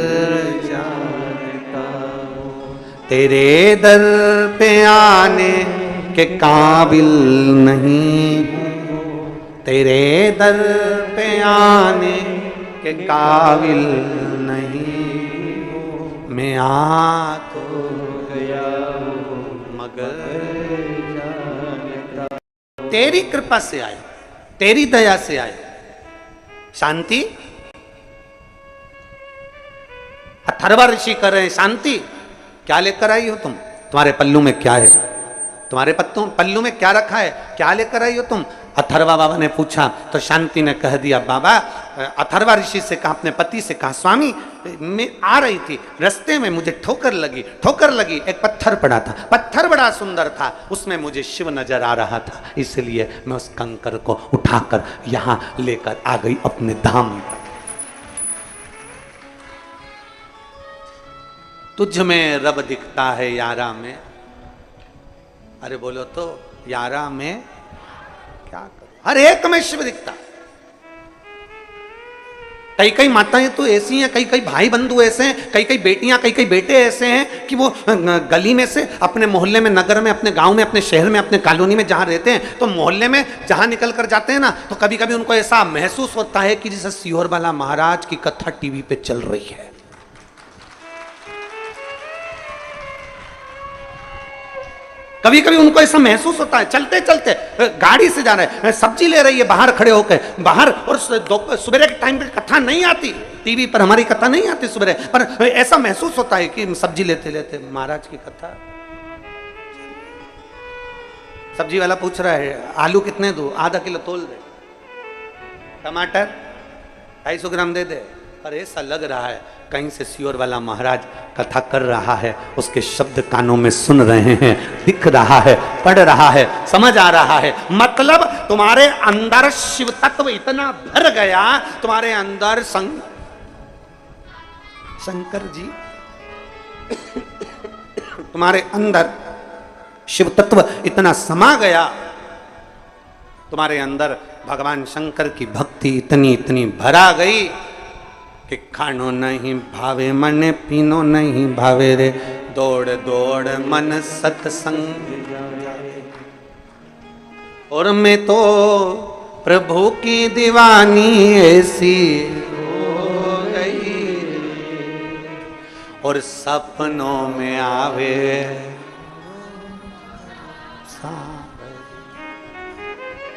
जानता हूं, तेरे दर पे आने के काबिल नहीं, तेरे दर पे आने के काबिल नहीं, मैं आ तो गया मगर जानता, तेरी कृपा से आया, तेरी दया से आया। शांति, अथर्वा ऋषि कर रहे हैं शांति, क्या लेकर आई हो तुम? तुम्हारे पल्लू में क्या है? तुम्हारे पल्लू में क्या रखा है? क्या लेकर आई हो तुम? अथर्वा बाबा ने पूछा तो शांति ने कह दिया, बाबा, अथर्वा ऋषि से कहा, अपने पति से कहा, स्वामी मैं आ रही थी, रास्ते में मुझे ठोकर लगी, एक पत्थर पड़ा था, पत्थर बड़ा सुंदर था, उसमें मुझे शिव नजर आ रहा था, इसलिए मैं उस कंकर को उठाकर यहां लेकर आ गई अपने धाम पर। तुझ में रब दिखता है यारा में, अरे बोलो तो यारा में क्या करूं? हर एक में शिव दिखता। कई कई माताएं तो ऐसी हैं, कई कई भाई बंधु ऐसे हैं, कई कई बेटियां, कई कई बेटे ऐसे हैं कि वो गली में से अपने मोहल्ले में, नगर में, अपने गांव में, अपने शहर में, अपने कॉलोनी में जहां रहते हैं, तो मोहल्ले में जहां निकल कर जाते हैं ना, तो कभी कभी उनको ऐसा महसूस होता है कि जैसे सिहोर वाला महाराज की कथा टीवी पे चल रही है। कभी कभी उनको ऐसा महसूस होता है, चलते चलते गाड़ी से जा रहे हैं, सब्जी ले रही है बाहर खड़े होकर, बाहर, और सुबह के टाइम पे कथा नहीं आती टीवी पर, हमारी कथा नहीं आती सुबह, पर ऐसा महसूस होता है कि सब्जी लेते लेते महाराज की कथा। सब्जी वाला पूछ रहा है, आलू कितने दूं? आधा किलो तोल दे। टमाटर 250 ग्राम दे दे। पर ऐसा लग रहा है कहीं से सियोर वाला महाराज कथा कर रहा है, उसके शब्द कानों में सुन रहे हैं, दिख रहा है, पढ़ रहा है, समझ आ रहा है। मतलब तुम्हारे अंदर शिव तत्व इतना भर गया, तुम्हारे अंदर शंकर जी तुम्हारे अंदर शिव तत्व इतना समा गया, तुम्हारे अंदर भगवान शंकर की भक्ति इतनी इतनी भरा गई कि खानो नहीं भावे मन, पीनो नहीं भावे रे, दौड़ दौड़ मन सत्संग जाए। और मैं तो प्रभु की दीवानी ऐसी हो गई, और सपनों में आवे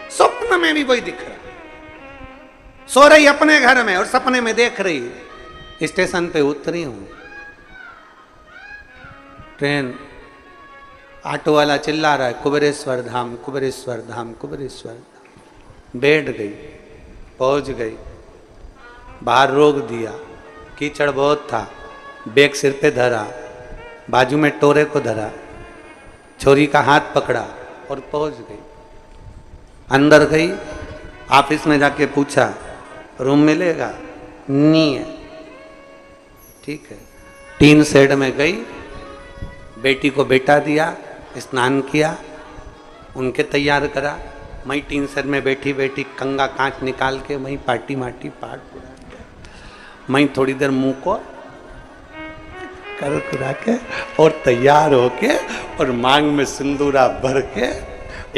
स्वप्न में भी वही दिख रहा। सो रही अपने घर में और सपने में देख रही। स्टेशन पे उतरी हूं, ट्रेन, ऑटो वाला चिल्ला रहा है कुबेरेश्वर धाम, कुबेरेश्वर धाम, कुबेरेश्वर धाम। बैठ गई, पहुंच गई, बाहर रोक दिया, कीचड़ बहुत था, बैग सिर पे धरा, बाजू में टोरे को धरा, छोरी का हाथ पकड़ा और पहुंच गई। अंदर गई, ऑफिस में जाके पूछा रूम मिलेगा? नहीं है। ठीक है, टीन शेड में गई, बेटी को बेटा दिया, स्नान किया, उनके तैयार करा। मैं टीन शेड में बैठी बैठी कंगा कांच निकाल के वहीं पार्टी माटी पाट पुरा, मैं थोड़ी देर मुंह को कर कुरा के और तैयार होके और मांग में सिंदूरा भर के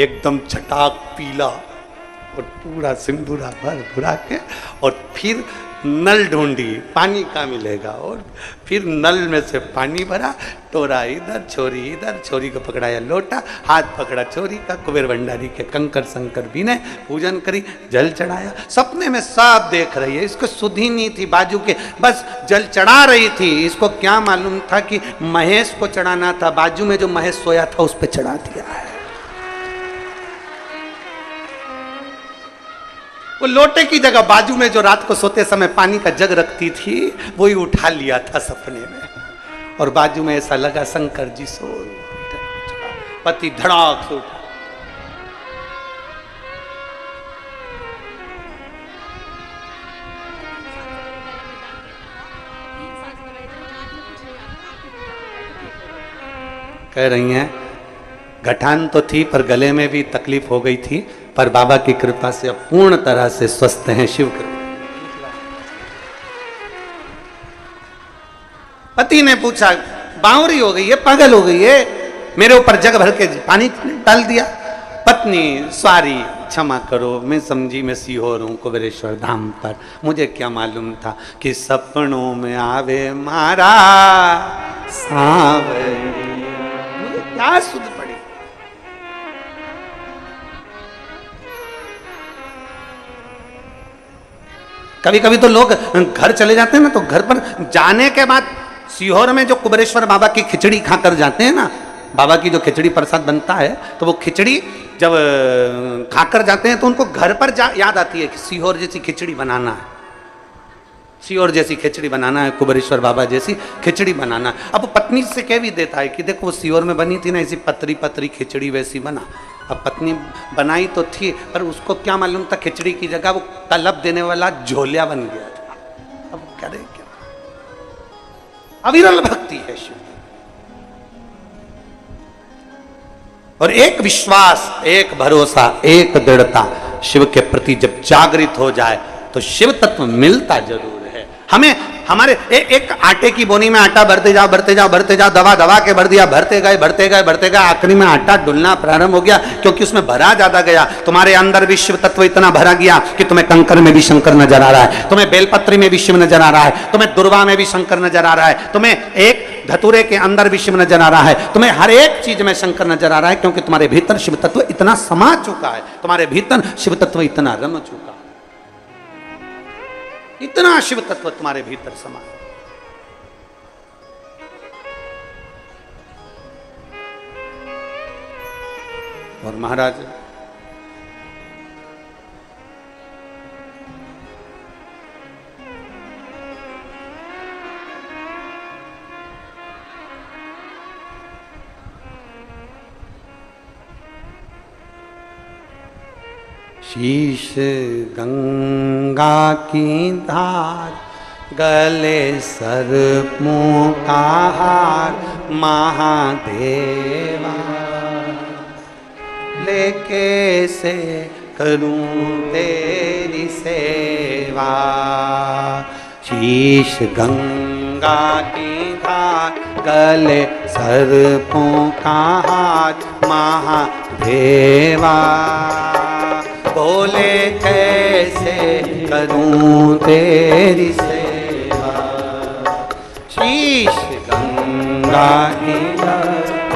एकदम चटाक पीला और पूरा सिंदूरा भर भुरा के, और फिर नल ढूंढी पानी का मिलेगा, और फिर नल में से पानी भरा, टोरा इधर, छोरी इधर, छोरी को पकड़ाया लोटा, हाथ पकड़ा छोरी का, कुबेर भंडारी के कंकर शंकर बीने, पूजन करी, जल चढ़ाया। सपने में सब देख रही है, इसको सुधी नहीं थी बाजू के, बस जल चढ़ा रही थी। इसको क्या मालूम था कि महेश को चढ़ाना था, बाजू में जो महेश सोया था उस पर चढ़ा दिया है। वो लोटे की जगह बाजू में जो रात को सोते समय पानी का जग रखती थी वही उठा लिया था सपने में, और बाजू में ऐसा लगा शंकर जी सो, पति धड़ाक से उठा। कह रही हैं गठान तो थी पर गले में भी तकलीफ हो गई थी, पर बाबा की कृपा से अब पूर्ण तरह से स्वस्थ हैं। शिव कृपा। पति ने पूछा बावरी हो गई है, पागल हो गई है, मेरे ऊपर जग भर के पानी डाल दिया। पत्नी सॉरी क्षमा करो, मैं समझी मैं सीहोर हूं कुबेरेश्वर धाम पर, मुझे क्या मालूम था कि सपनों में आवे मारा सांवरिया। मुझे क्या सुध पड़ी। कभी कभी तो लोग घर चले जाते हैं ना, तो घर पर जाने के बाद सीहोर में जो कुबेरेश्वर बाबा की खिचड़ी खाकर जाते हैं ना, बाबा की जो खिचड़ी प्रसाद बनता है, तो वो खिचड़ी जब खाकर जाते हैं तो उनको घर पर याद आती है कि सीहोर जैसी खिचड़ी बनाना है, सीहोर जैसी खिचड़ी बनाना है, कुबेरेश्वर बाबा जैसी खिचड़ी बनाना है। अब वो पत्नी से कह भी देता है कि देखो वो सीहोर में बनी थी ना, ऐसी पतरी पतरी खिचड़ी वैसी बना। अब पत्नी बनाई तो थी, पर उसको क्या मालूम था खिचड़ी की जगह वो तलब देने वाला झोलिया बन गया था। अब करे क्या, अविरल भक्ति है शिव। और एक विश्वास, एक भरोसा, एक दृढ़ता शिव के प्रति जब जागृत हो जाए तो शिव तत्व मिलता जरूर है हमें। हमारे एक आटे की बोनी में आटा भरते जाओ भरते जाओ भरते जाओ, दबा दबा के भर दिया, भरते गए भरते गए भरते गए, आखिरी में आटा डुलना प्रारंभ हो गया, क्योंकि उसमें भरा ज्यादा गया। तुम्हारे अंदर भी शिव तत्व इतना भरा गया कि तुम्हें कंकर में भी शंकर नजर आ रहा है, तुम्हें बेलपत्री में भी शिव नजर आ रहा है, तुम्हें दुर्वा में भी शंकर नजर आ रहा है, तुम्हें एक धतूरे के अंदर भी शिव नजर आ रहा है, तुम्हें हर एक चीज में शंकर नजर आ रहा है, क्योंकि तुम्हारे भीतर शिव तत्व इतना समा चुका है, तुम्हारे भीतर शिव तत्व इतना रम चुका है, इतना शिव तत्व तुम्हारे भीतर समा है। और महाराज शीश गंगा की धार, गले सर्पों का हार, महादेवा लेके से करूं तेरी सेवा। शीश गंगा की धार, गले सर्पों का हार, महादेवा करूं तेरी सेवा। शीश गंगा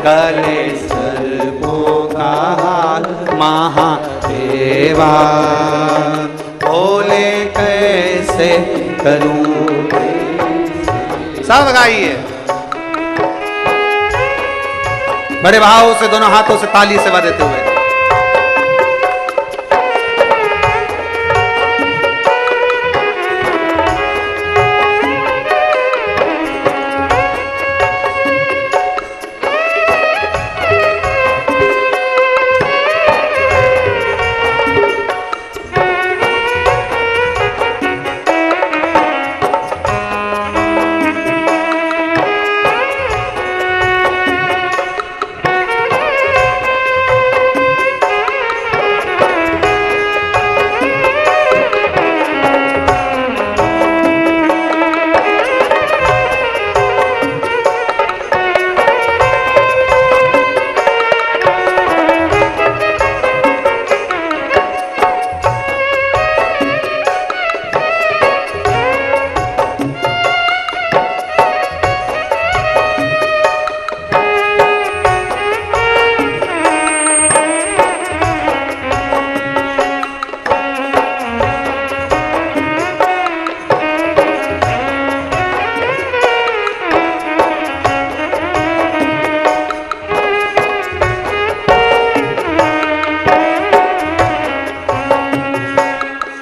गले सर्पों का हार महादेवा, बोले कैसे करूं। सब गाइए बड़े भाव से, दोनों हाथों से ताली सेवा देते हुए।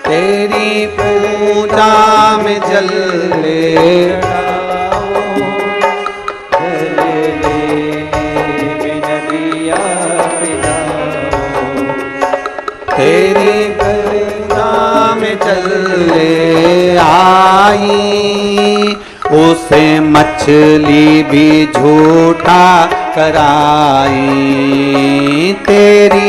तेरी पूजा में जल तेरी पूजा में चले आई, उसे मछली भी झूठा कराई। तेरी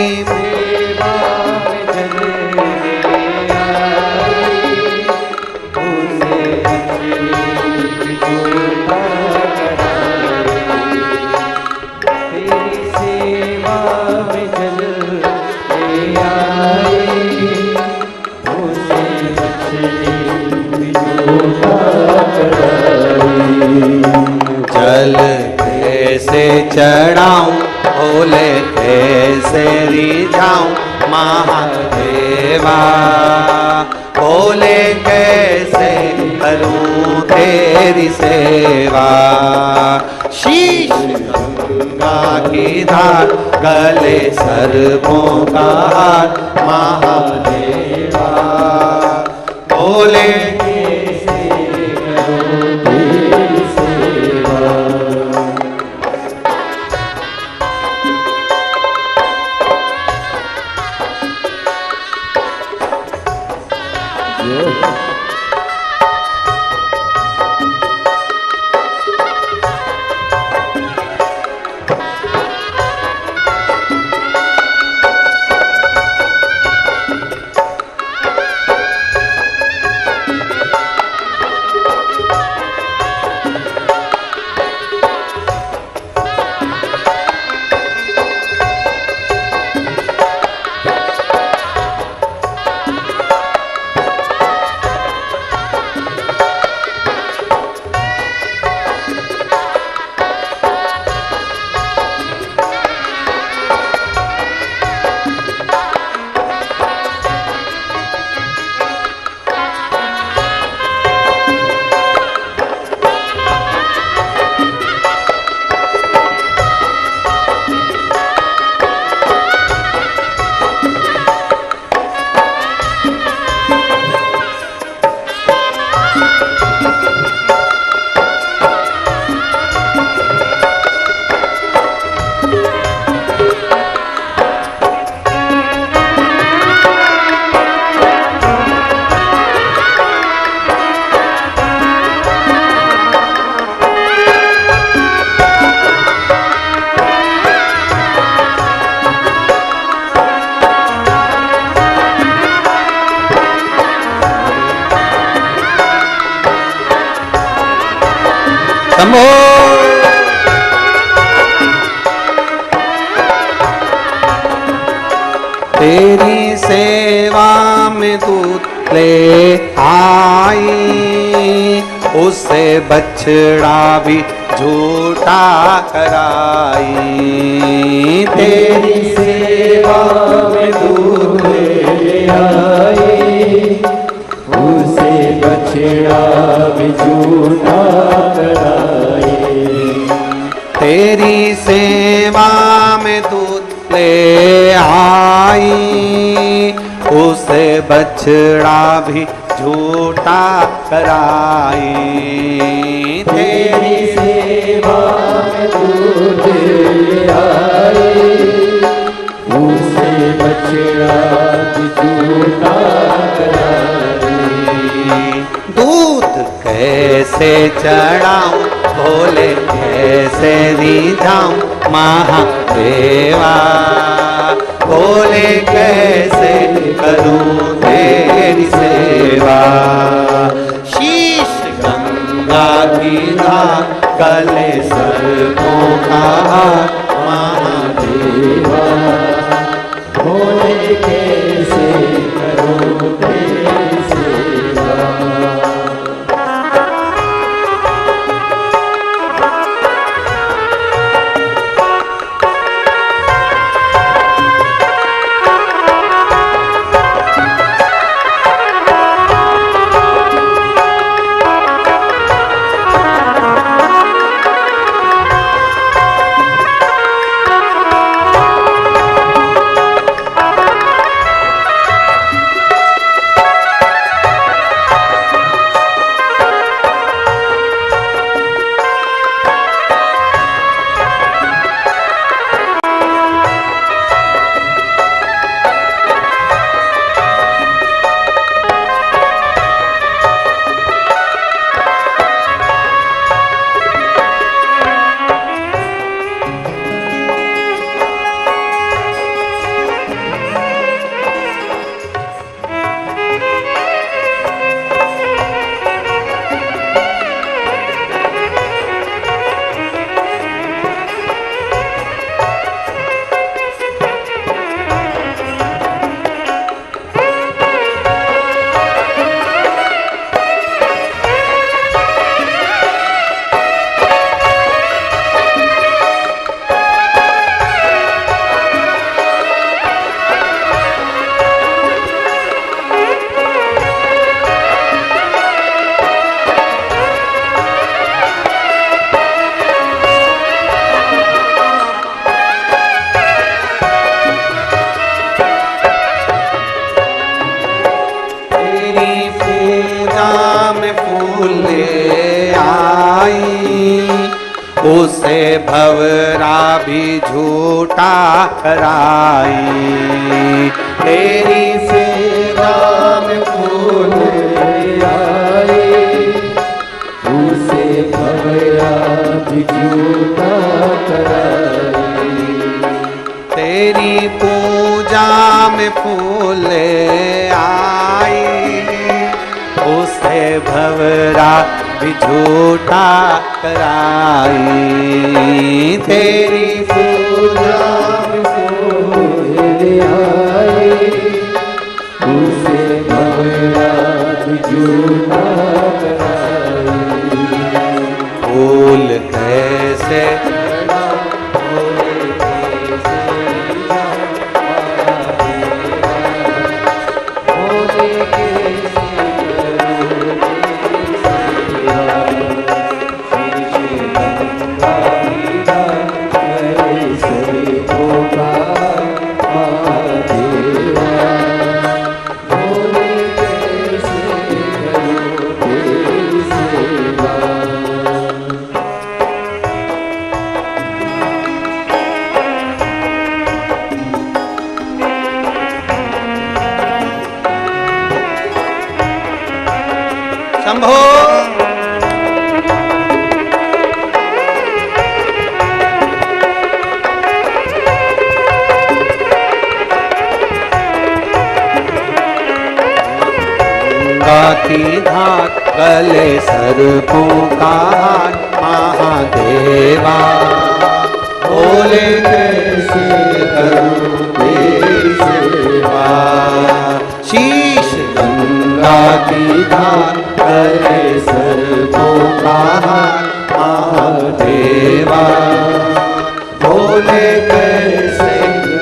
जल कैसे चढ़ाऊं, भोले कैसे रिझाऊं महादेवा, भोले कैसे करूं तेरी सेवा। शीश गंगा की धार गले सर्पों का हार महादेवा, भोले शंभो। तेरी सेवा में दूत ले आई, उसे बछड़ा भी झूठा कराई। तेरी सेवा में दूध ले आई, उसे बछड़ा भी झूठा कराई। तेरी सेवा में दूध ले आई, उसे बछड़ा भी झूठा कराई। तेरी सेवा में दूध ले आई, उसे बछड़ा भी झूठा कराई। दूध कैसे चढ़ाऊं, बोले कैसे रिझाऊं महादेवा, बोले कैसे करूं तेरी सेवा। शीश गंगा की धार, गले सर्पों का हार महादेवा, बोले कैसे करूं तेरी सेवा। उसे भवरा भी झूठा कराई। तेरी सेवा में फूल आई, उसे भवरा भी झूठा कराई। तेरी पूजा में फूल आई, उसे भवरा भी झूठा कराई। तेरी पूजा में फूल आई, उसे भवरा भी झूठा कराई। फूल कैसे शंभो। गंगा की धार, गले सर्पों का हार महादेवा, बोले कैसे करूं तेरी सेवा। शीश गंगा विधान करे सर्वों का हाल महादेवा। भोले कैसे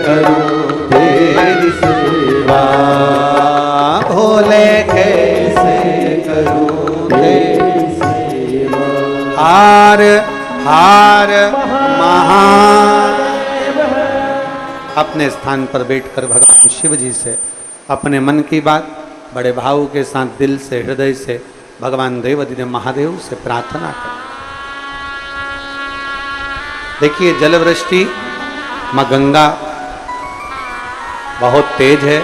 करूं तेरी सेवा, भोले कैसे करूं तेरी सेवा। हार हार महादेव। अपने स्थान पर बैठकर भगवान शिव जी से अपने मन की बात बड़े भाव के साथ दिल से हृदय से भगवान देवाधिदेव महादेव से प्रार्थना कर। देखिए जलवृष्टि मां गंगा बहुत तेज है।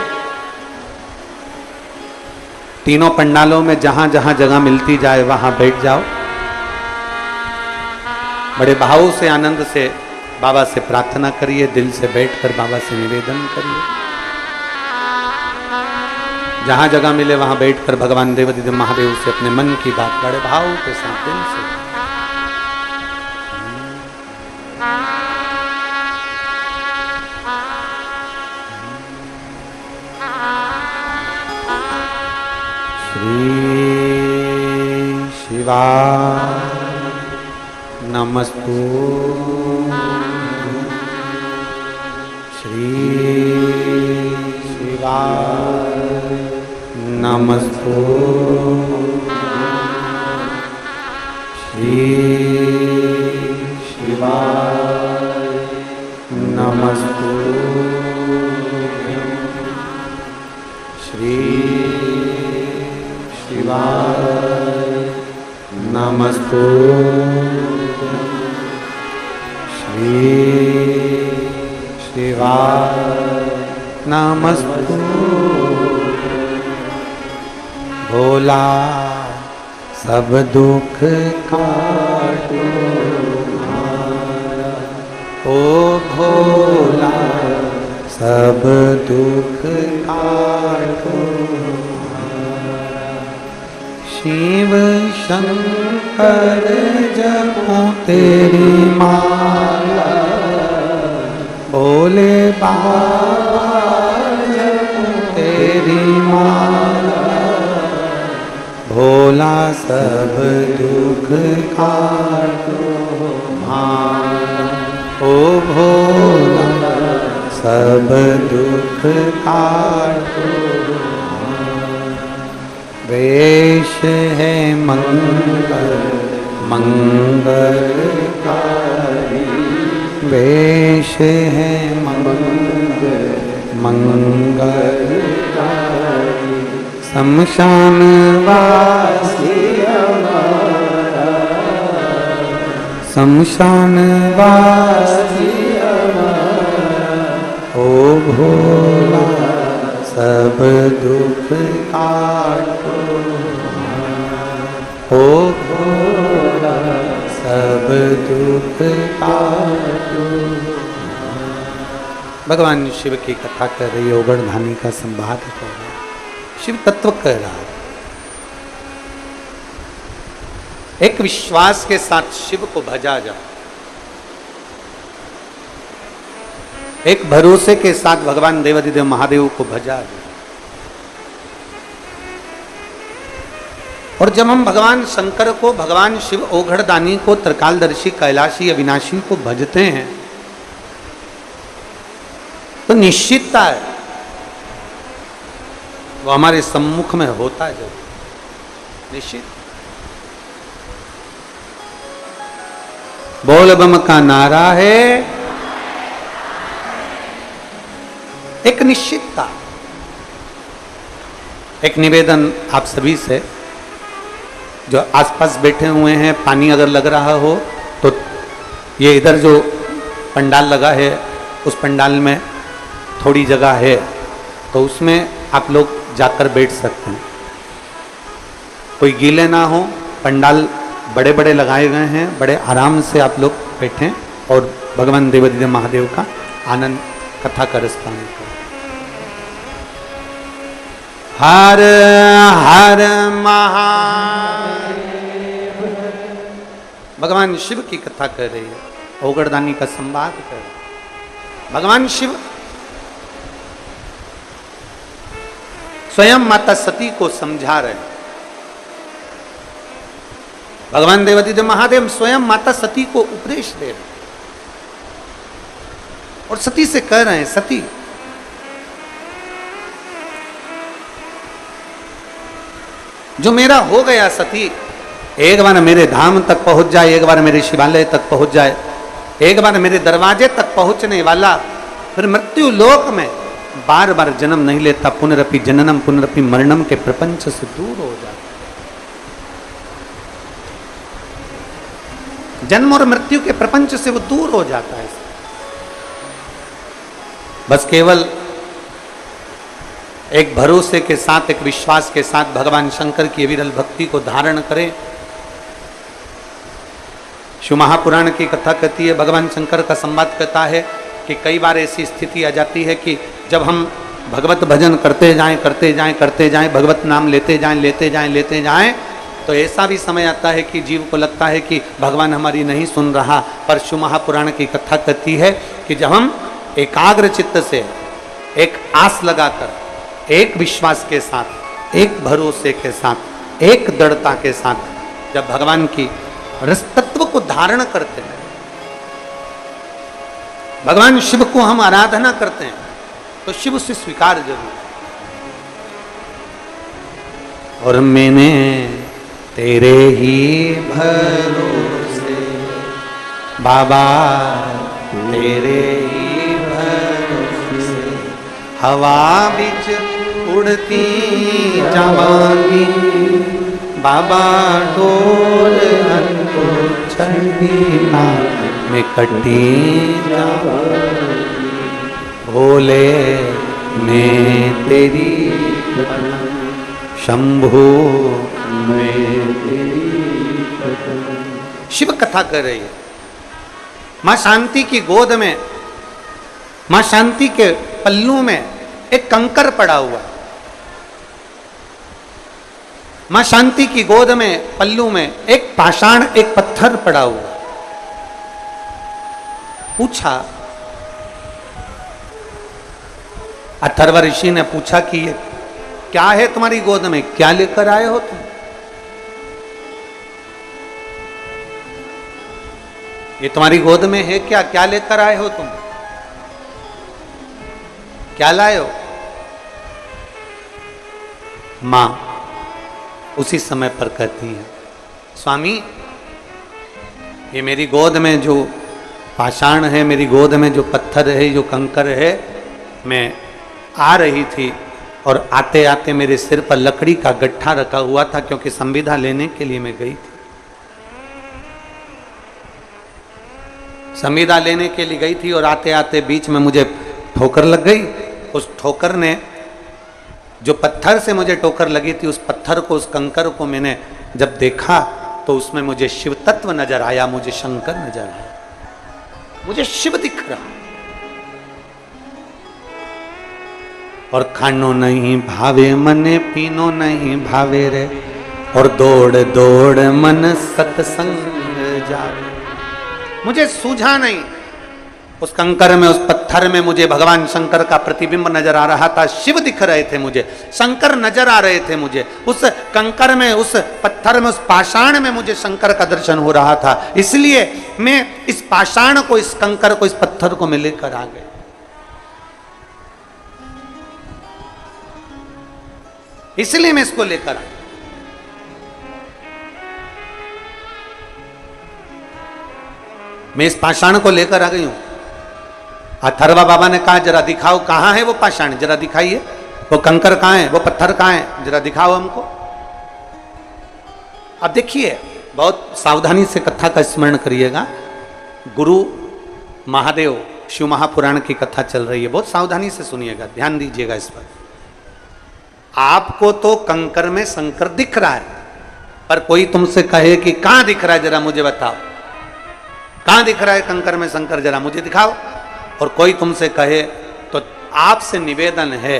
तीनों पंडालों में जहां जहां जगह मिलती जाए वहां बैठ जाओ। बड़े भाव से आनंद से बाबा से प्रार्थना करिए, दिल से बैठकर बाबा से निवेदन करिए। जहां जगह मिले वहां बैठकर भगवान देवाधिदेव महादेव से अपने मन की बात बड़े भाव के साथ दिल से। श्री शिवाय नमस्तु, श्री शिवाय नमस्तु, श्री शिवाय नमस्तु, श्री शिवाय नमस्तु, श्री शिवाय नमस्तु। भोला सब दुख काटो हमारा, ओ भोला सब दुख काटो हमारा। शिव शंकर जपो तेरी माला, भोले बाबा जपो तेरी माला। भोला सब दुख काटो हमारा, ओ भोला सब दुख काटो। वेश है मंगल मंगलकारी, वेश है मंगल मंगलकारी। शमशान वासी हमारा, शमशान वासी हमारा। ओ भोला सब दुख काटो, ओ भोला सब दुख काटो। भगवान शिव की कथा कर रही है, ओगढ़धानी का संवाद कर रहा है, शिव तत्व कह रहा है। एक विश्वास के साथ शिव को भजा जाए, एक भरोसे के साथ भगवान देवाधिदेव महादेव को भजा जाए। और जब हम भगवान शंकर को, भगवान शिव ओघड़दानी को, त्रिकालदर्शी कैलाशी अविनाशी को भजते हैं तो निश्चितता है वो हमारे सम्मुख में होता है। जब निश्चित बोल बम का नारा है, एक निश्चितता। एक निवेदन आप सभी से, जो आसपास बैठे हुए हैं, पानी अगर लग रहा हो तो ये इधर जो पंडाल लगा है उस पंडाल में थोड़ी जगह है तो उसमें आप लोग जाकर बैठ सकते हैं। कोई गीले ना हो, पंडाल बड़े बड़े लगाए गए हैं, बड़े आराम से आप लोग बैठें और भगवान देवाधिदेव महादेव का आनंद, कथा का रस पाने को। हर हर महादेव। भगवान शिव की कथा कर रही है, ओगढ़दानी का संवाद कर रही है। भगवान शिव स्वयं माता सती को समझा रहे हैं। भगवान देवादिदेव महादेव स्वयं माता सती को उपदेश दे रहे और सती से कह रहे हैं, सती जो मेरा हो गया सती, एक बार मेरे धाम तक पहुंच जाए, एक बार मेरे शिवालय तक पहुंच जाए, एक बार मेरे दरवाजे तक पहुंचने वाला फिर मृत्यु लोक में बार बार जन्म नहीं लेता, पुनरपि जननम पुनरपि मरणम के प्रपंच से दूर हो जाता, जन्म और मृत्यु के प्रपंच से वो दूर हो जाता है। बस केवल एक भरोसे के साथ, एक विश्वास के साथ भगवान शंकर की विरल भक्ति को धारण करें। शिव महापुराण की कथा कहती है, भगवान शंकर का संवाद कहता है कि कई बार ऐसी स्थिति आ जाती है कि जब हम भगवत भजन करते जाएं, भगवत नाम लेते जाएं, तो ऐसा भी समय आता है कि जीव को लगता है कि भगवान हमारी नहीं सुन रहा। पर शिव महापुराण की कथा कहती है कि जब हम एकाग्र चित्त से, एक आस लगाकर, एक विश्वास के साथ, एक भरोसे के साथ, एक दृढ़ता के साथ जब भगवान की रस तत्व को धारण करते हैं, भगवान शिव को हम आराधना करते हैं, तो शिव से स्वीकार जरूर। और मैंने तेरे ही भरोसे बाबा, तेरे ही भरोसे हवा बिच उड़ती जावांगी बाबा, डोल में कटी भोले मैं तेरी शंभु में तेरी। शिव कथा कर रही है। मां शांति की गोद में, मां शांति के पल्लू में एक कंकर पड़ा हुआ। मां शांति की गोद में, पल्लू में एक पाषाण, एक पत्थर पड़ा हुआ। पूछा, अथर्व ऋषि ने पूछा कि ये क्या है तुम्हारी गोद में, क्या लेकर आए हो तुम? ये तुम्हारी गोद में है क्या, क्या लेकर आए हो तुम, क्या लाए हो? मां उसी समय पर कहती है, स्वामी ये मेरी गोद में जो पाषाण है, मेरी गोद में जो पत्थर है, जो कंकर है, मैं आ रही थी और आते आते मेरे सिर पर लकड़ी का गट्ठा रखा हुआ था, क्योंकि संविदा लेने के लिए मैं गई थी। संविदा लेने के लिए गई थी और आते आते बीच में मुझे ठोकर लग गई। उस ठोकर ने, जो पत्थर से मुझे ठोकर लगी थी, उस पत्थर को, उस कंकर को मैंने जब देखा तो उसमें मुझे शिव तत्व नजर आया, मुझे शंकर नजर आया, मुझे शिव दिख रहा। और खानो नहीं भावे मने, पीनो नहीं भावे रे, और दौड़ दौड़ मन सत्संग जावे। मुझे सूझा नहीं, उस कंकर में, उस पत्थर में मुझे भगवान शंकर का प्रतिबिंब नजर आ रहा था, शिव दिख रहे थे मुझे, शंकर नजर आ रहे थे मुझे, उस कंकर में, उस पत्थर में, उस पाषाण में मुझे शंकर का दर्शन हो रहा था। इसलिए मैं इस पाषाण को, इस कंकर को, इस पत्थर को मैं लेकर आ गया। इसलिए मैं इसको लेकर आया। मैं इस पाषाण को लेकर आ गई हूं। अथर्वा बाबा ने कहा, जरा दिखाओ कहां है वो पाषाण, जरा दिखाइए, वो कंकर कहां है, वो पत्थर कहां है, जरा दिखाओ हमको। अब देखिए, बहुत सावधानी से कथा का स्मरण करिएगा। गुरु महादेव शिव महापुराण की कथा चल रही है, बहुत सावधानी से सुनिएगा, ध्यान दीजिएगा इस पर। आपको तो कंकर में शंकर दिख रहा है, पर कोई तुमसे कहे कि कहां दिख रहा है, जरा मुझे बताओ, कहां दिख रहा है कंकर में शंकर, जरा मुझे दिखाओ। और कोई तुमसे कहे, तो आपसे निवेदन है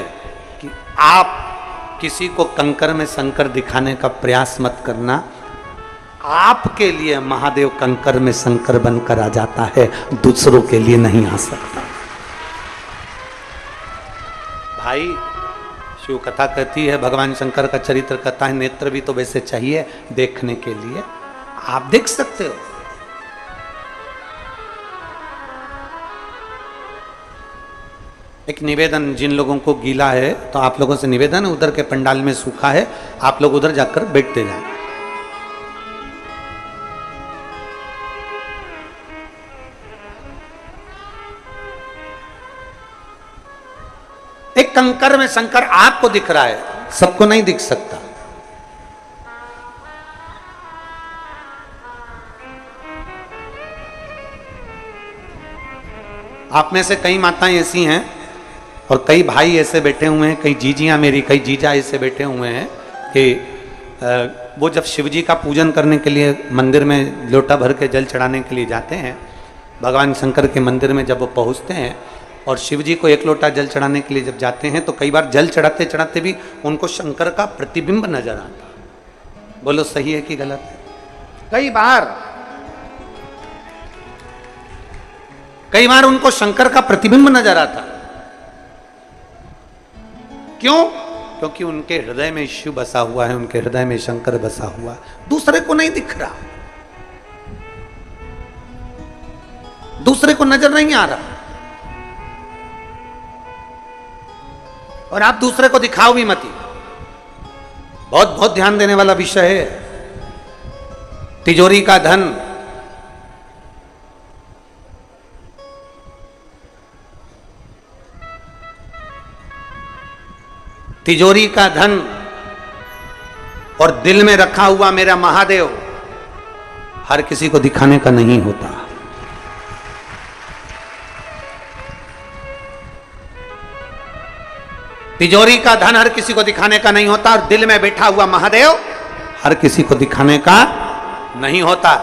कि आप किसी को कंकर में शंकर दिखाने का प्रयास मत करना। आपके लिए महादेव कंकर में शंकर बनकर आ जाता है, दूसरों के लिए नहीं आ सकता। भाई, शिव कथा कहती है, भगवान शंकर का चरित्र कहता है, नेत्र भी तो वैसे चाहिए देखने के लिए। आप देख सकते हो। एक निवेदन, जिन लोगों को गीला है तो आप लोगों से निवेदन है, उधर के पंडाल में सूखा है, आप लोग उधर जाकर बैठते जाए। एक कंकर में शंकर आपको दिख रहा है, सबको नहीं दिख सकता। आप में से कई माताएं ऐसी हैं और कई भाई ऐसे बैठे हुए हैं, कई जीजियां मेरी, कई जीजा ऐसे बैठे हुए हैं कि वो जब शिव जी का पूजन करने के लिए मंदिर में लोटा भर के जल चढ़ाने के लिए जाते हैं, भगवान शंकर के मंदिर में जब वो पहुंचते हैं और शिव जी को एक लोटा जल चढ़ाने के लिए जब जाते हैं तो कई बार जल चढ़ाते चढ़ाते भी उनको शंकर का प्रतिबिंब नजर आता। बोलो सही है कि गलत है? कई बार उनको शंकर का प्रतिबिंब नजर आता। क्यों? क्योंकि उनके हृदय में शिव बसा हुआ है, उनके हृदय में शंकर बसा हुआ है, दूसरे को नहीं दिख रहा, दूसरे को नजर नहीं आ रहा। और आप दूसरे को दिखाओ भी मत। बहुत बहुत ध्यान देने वाला विषय है। तिजोरी का धन, तिजोरी का धन और दिल में रखा हुआ मेरा महादेव हर किसी को दिखाने का नहीं होता। तिजोरी का धन हर किसी को दिखाने का नहीं होता और दिल में बैठा हुआ महादेव हर किसी को दिखाने का नहीं होता।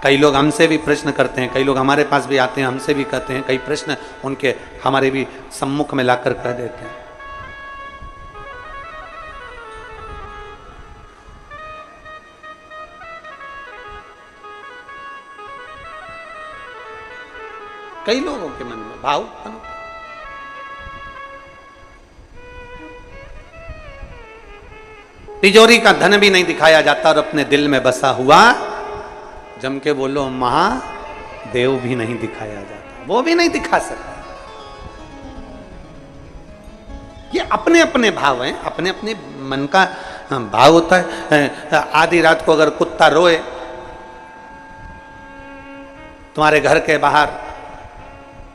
कई लोग हमसे भी प्रश्न करते हैं, कई लोग हमारे पास भी आते हैं, हमसे भी कहते हैं, कई प्रश्न उनके हमारे भी सम्मुख में लाकर कह देते हैं। कई लोगों के मन में भाव उत्पन्न, तिजोरी का धन भी नहीं दिखाया जाता और अपने दिल में बसा हुआ जम के बोलो महादेव भी नहीं दिखाया जाता, वो भी नहीं दिखा सकता। ये अपने अपने भाव हैं, अपने अपने मन का भाव होता है। आधी रात को अगर कुत्ता रोए तुम्हारे घर के बाहर,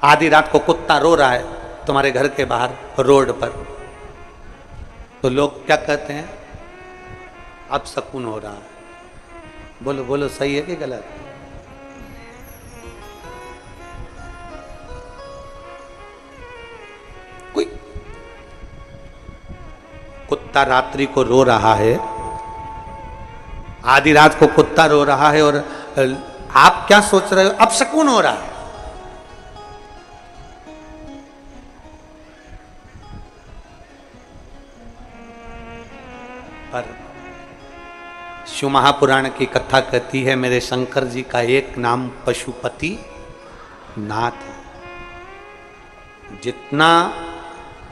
आधी रात को कुत्ता रो रहा है तुम्हारे घर के बाहर रोड पर, तो लोग क्या कहते हैं? अब सकून हो रहा है। बोलो बोलो सही है कि गलत? कोई कुत्ता रात्रि को रो रहा है, आधी रात को कुत्ता रो रहा है और आप क्या सोच रहे हो? अब सकून हो रहा है। पर शिव महापुराण की कथा कहती है मेरे शंकर जी का एक नाम पशुपति नाथ है। जितना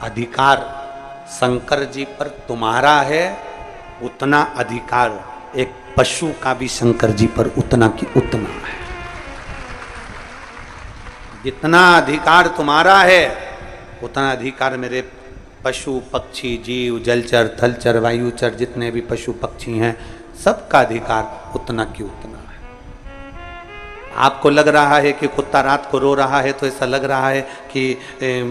अधिकार शंकर जी पर तुम्हारा है उतना अधिकार एक पशु का भी शंकर जी पर उतना की उतना है। जितना अधिकार तुम्हारा है उतना अधिकार मेरे पशु पक्षी जीव जलचर थलचर वायुचर जितने भी पशु पक्षी हैं सबका अधिकार उतना की उतना है। आपको लग रहा है कि कुत्ता रात को रो रहा है तो ऐसा लग रहा है कि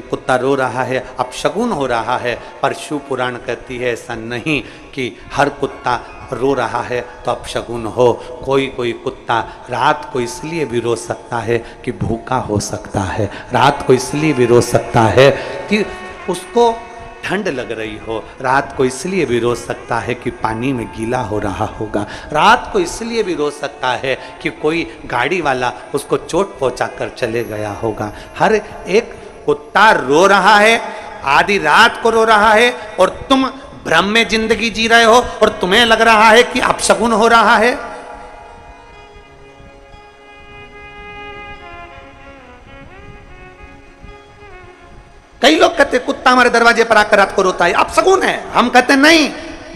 कुत्ता रो रहा है अपशगुन हो रहा है, पर शिव पुराण कहती है ऐसा नहीं कि हर कुत्ता रो रहा है तो अपशगुन हो। कोई कोई कुत्ता रात को इसलिए भी रो सकता है कि भूखा हो सकता है, रात को इसलिए भी रो सकता है कि उसको ठंड लग रही हो, रात को इसलिए भी रो सकता है कि पानी में गीला हो रहा होगा, रात को इसलिए भी रो सकता है कि कोई गाड़ी वाला उसको चोट पहुंचा कर चले गया होगा। हर एक कुत्ता रो रहा है, आधी रात को रो रहा है और तुम भ्रम में जिंदगी जी रहे हो और तुम्हें लग रहा है कि अपशगुन हो रहा है। कई लोग कहते हैं कुत्ता हमारे दरवाजे पर आकर रात को रोता है अपशगुन है। हम कहते हैं नहीं,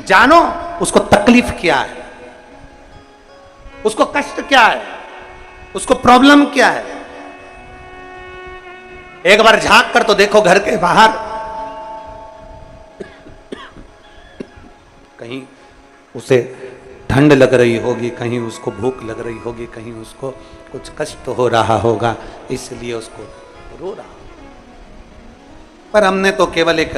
जानो उसको तकलीफ क्या है। उसको कष्ट क्या है, उसको प्रॉब्लम क्या है? एक बार झांक कर तो देखो घर के बाहर, कहीं उसे ठंड लग रही होगी, कहीं उसको भूख लग रही होगी, कहीं उसको कुछ कष्ट हो रहा होगा, इसलिए उसको रो रहा। पर हमने तो केवल एक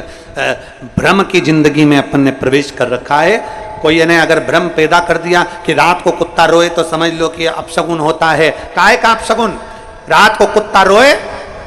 भ्रम की जिंदगी में अपन ने प्रवेश कर रखा है। कोई ने अगर भ्रम पैदा कर दिया कि रात को कुत्ता रोए तो समझ लो कि अपशगुन होता है। काहे का अपशगुन? रात को कुत्ता रोए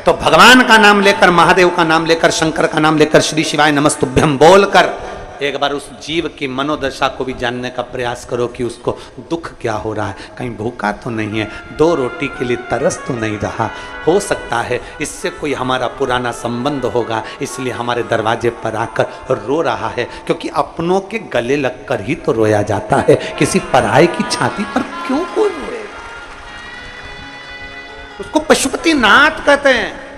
तो भगवान का नाम लेकर, महादेव का नाम लेकर, शंकर का नाम लेकर, श्री शिवाय नमस्तुभ्यम बोलकर एक बार उस जीव की मनोदशा को भी जानने का प्रयास करो कि उसको दुख क्या हो रहा है। कहीं भूखा तो नहीं है, 2 रोटी के लिए तरस तो नहीं रहा, हो सकता है इससे कोई हमारा पुराना संबंध होगा, इसलिए हमारे दरवाजे पर आकर रो रहा है। क्योंकि अपनों के गले लगकर ही तो रोया जाता है, किसी पराये की छाती पर क्यों कोई रोएगा? उसको पशुपति नाथ कहते हैं।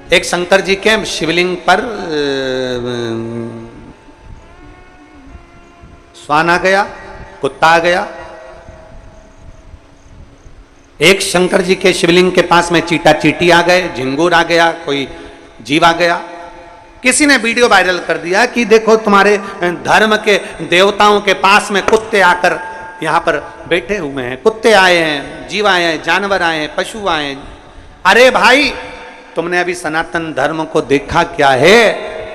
एक शंकर जी के शिवलिंग पर श्वान आ गया, कुत्ता आ गया। एक शंकर जी के शिवलिंग के पास में चीटा चीटी आ गए, झिंगुर आ गया, कोई जीव आ गया। किसी ने वीडियो वायरल कर दिया कि देखो तुम्हारे धर्म के देवताओं के पास में कुत्ते आकर यहां पर बैठे हुए हैं, कुत्ते आए हैं, जीव आए हैं, जानवर आए हैं, पशु आए हैं। अरे भाई, तुमने अभी सनातन धर्म को देखा क्या है?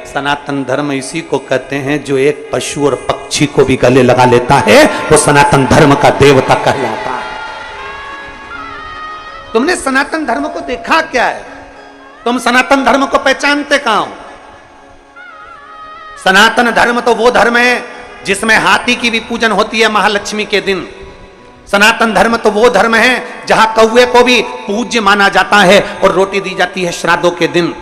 सनातन धर्म इसी को कहते हैं जो एक पशु और पक्षी को भी गले लगा लेता है, वो सनातन धर्म का देवता कहलाता है। तुमने सनातन धर्म को देखा क्या है? तुम सनातन धर्म को पहचानते कहां हो? सनातन धर्म तो वो धर्म है जिसमें हाथी की भी पूजन होती है महालक्ष्मी के दिन। सनातन धर्म तो वो धर्म है जहां कौवे को भी पूज्य माना जाता है और रोटी दी जाती है श्राद्धों के दिन।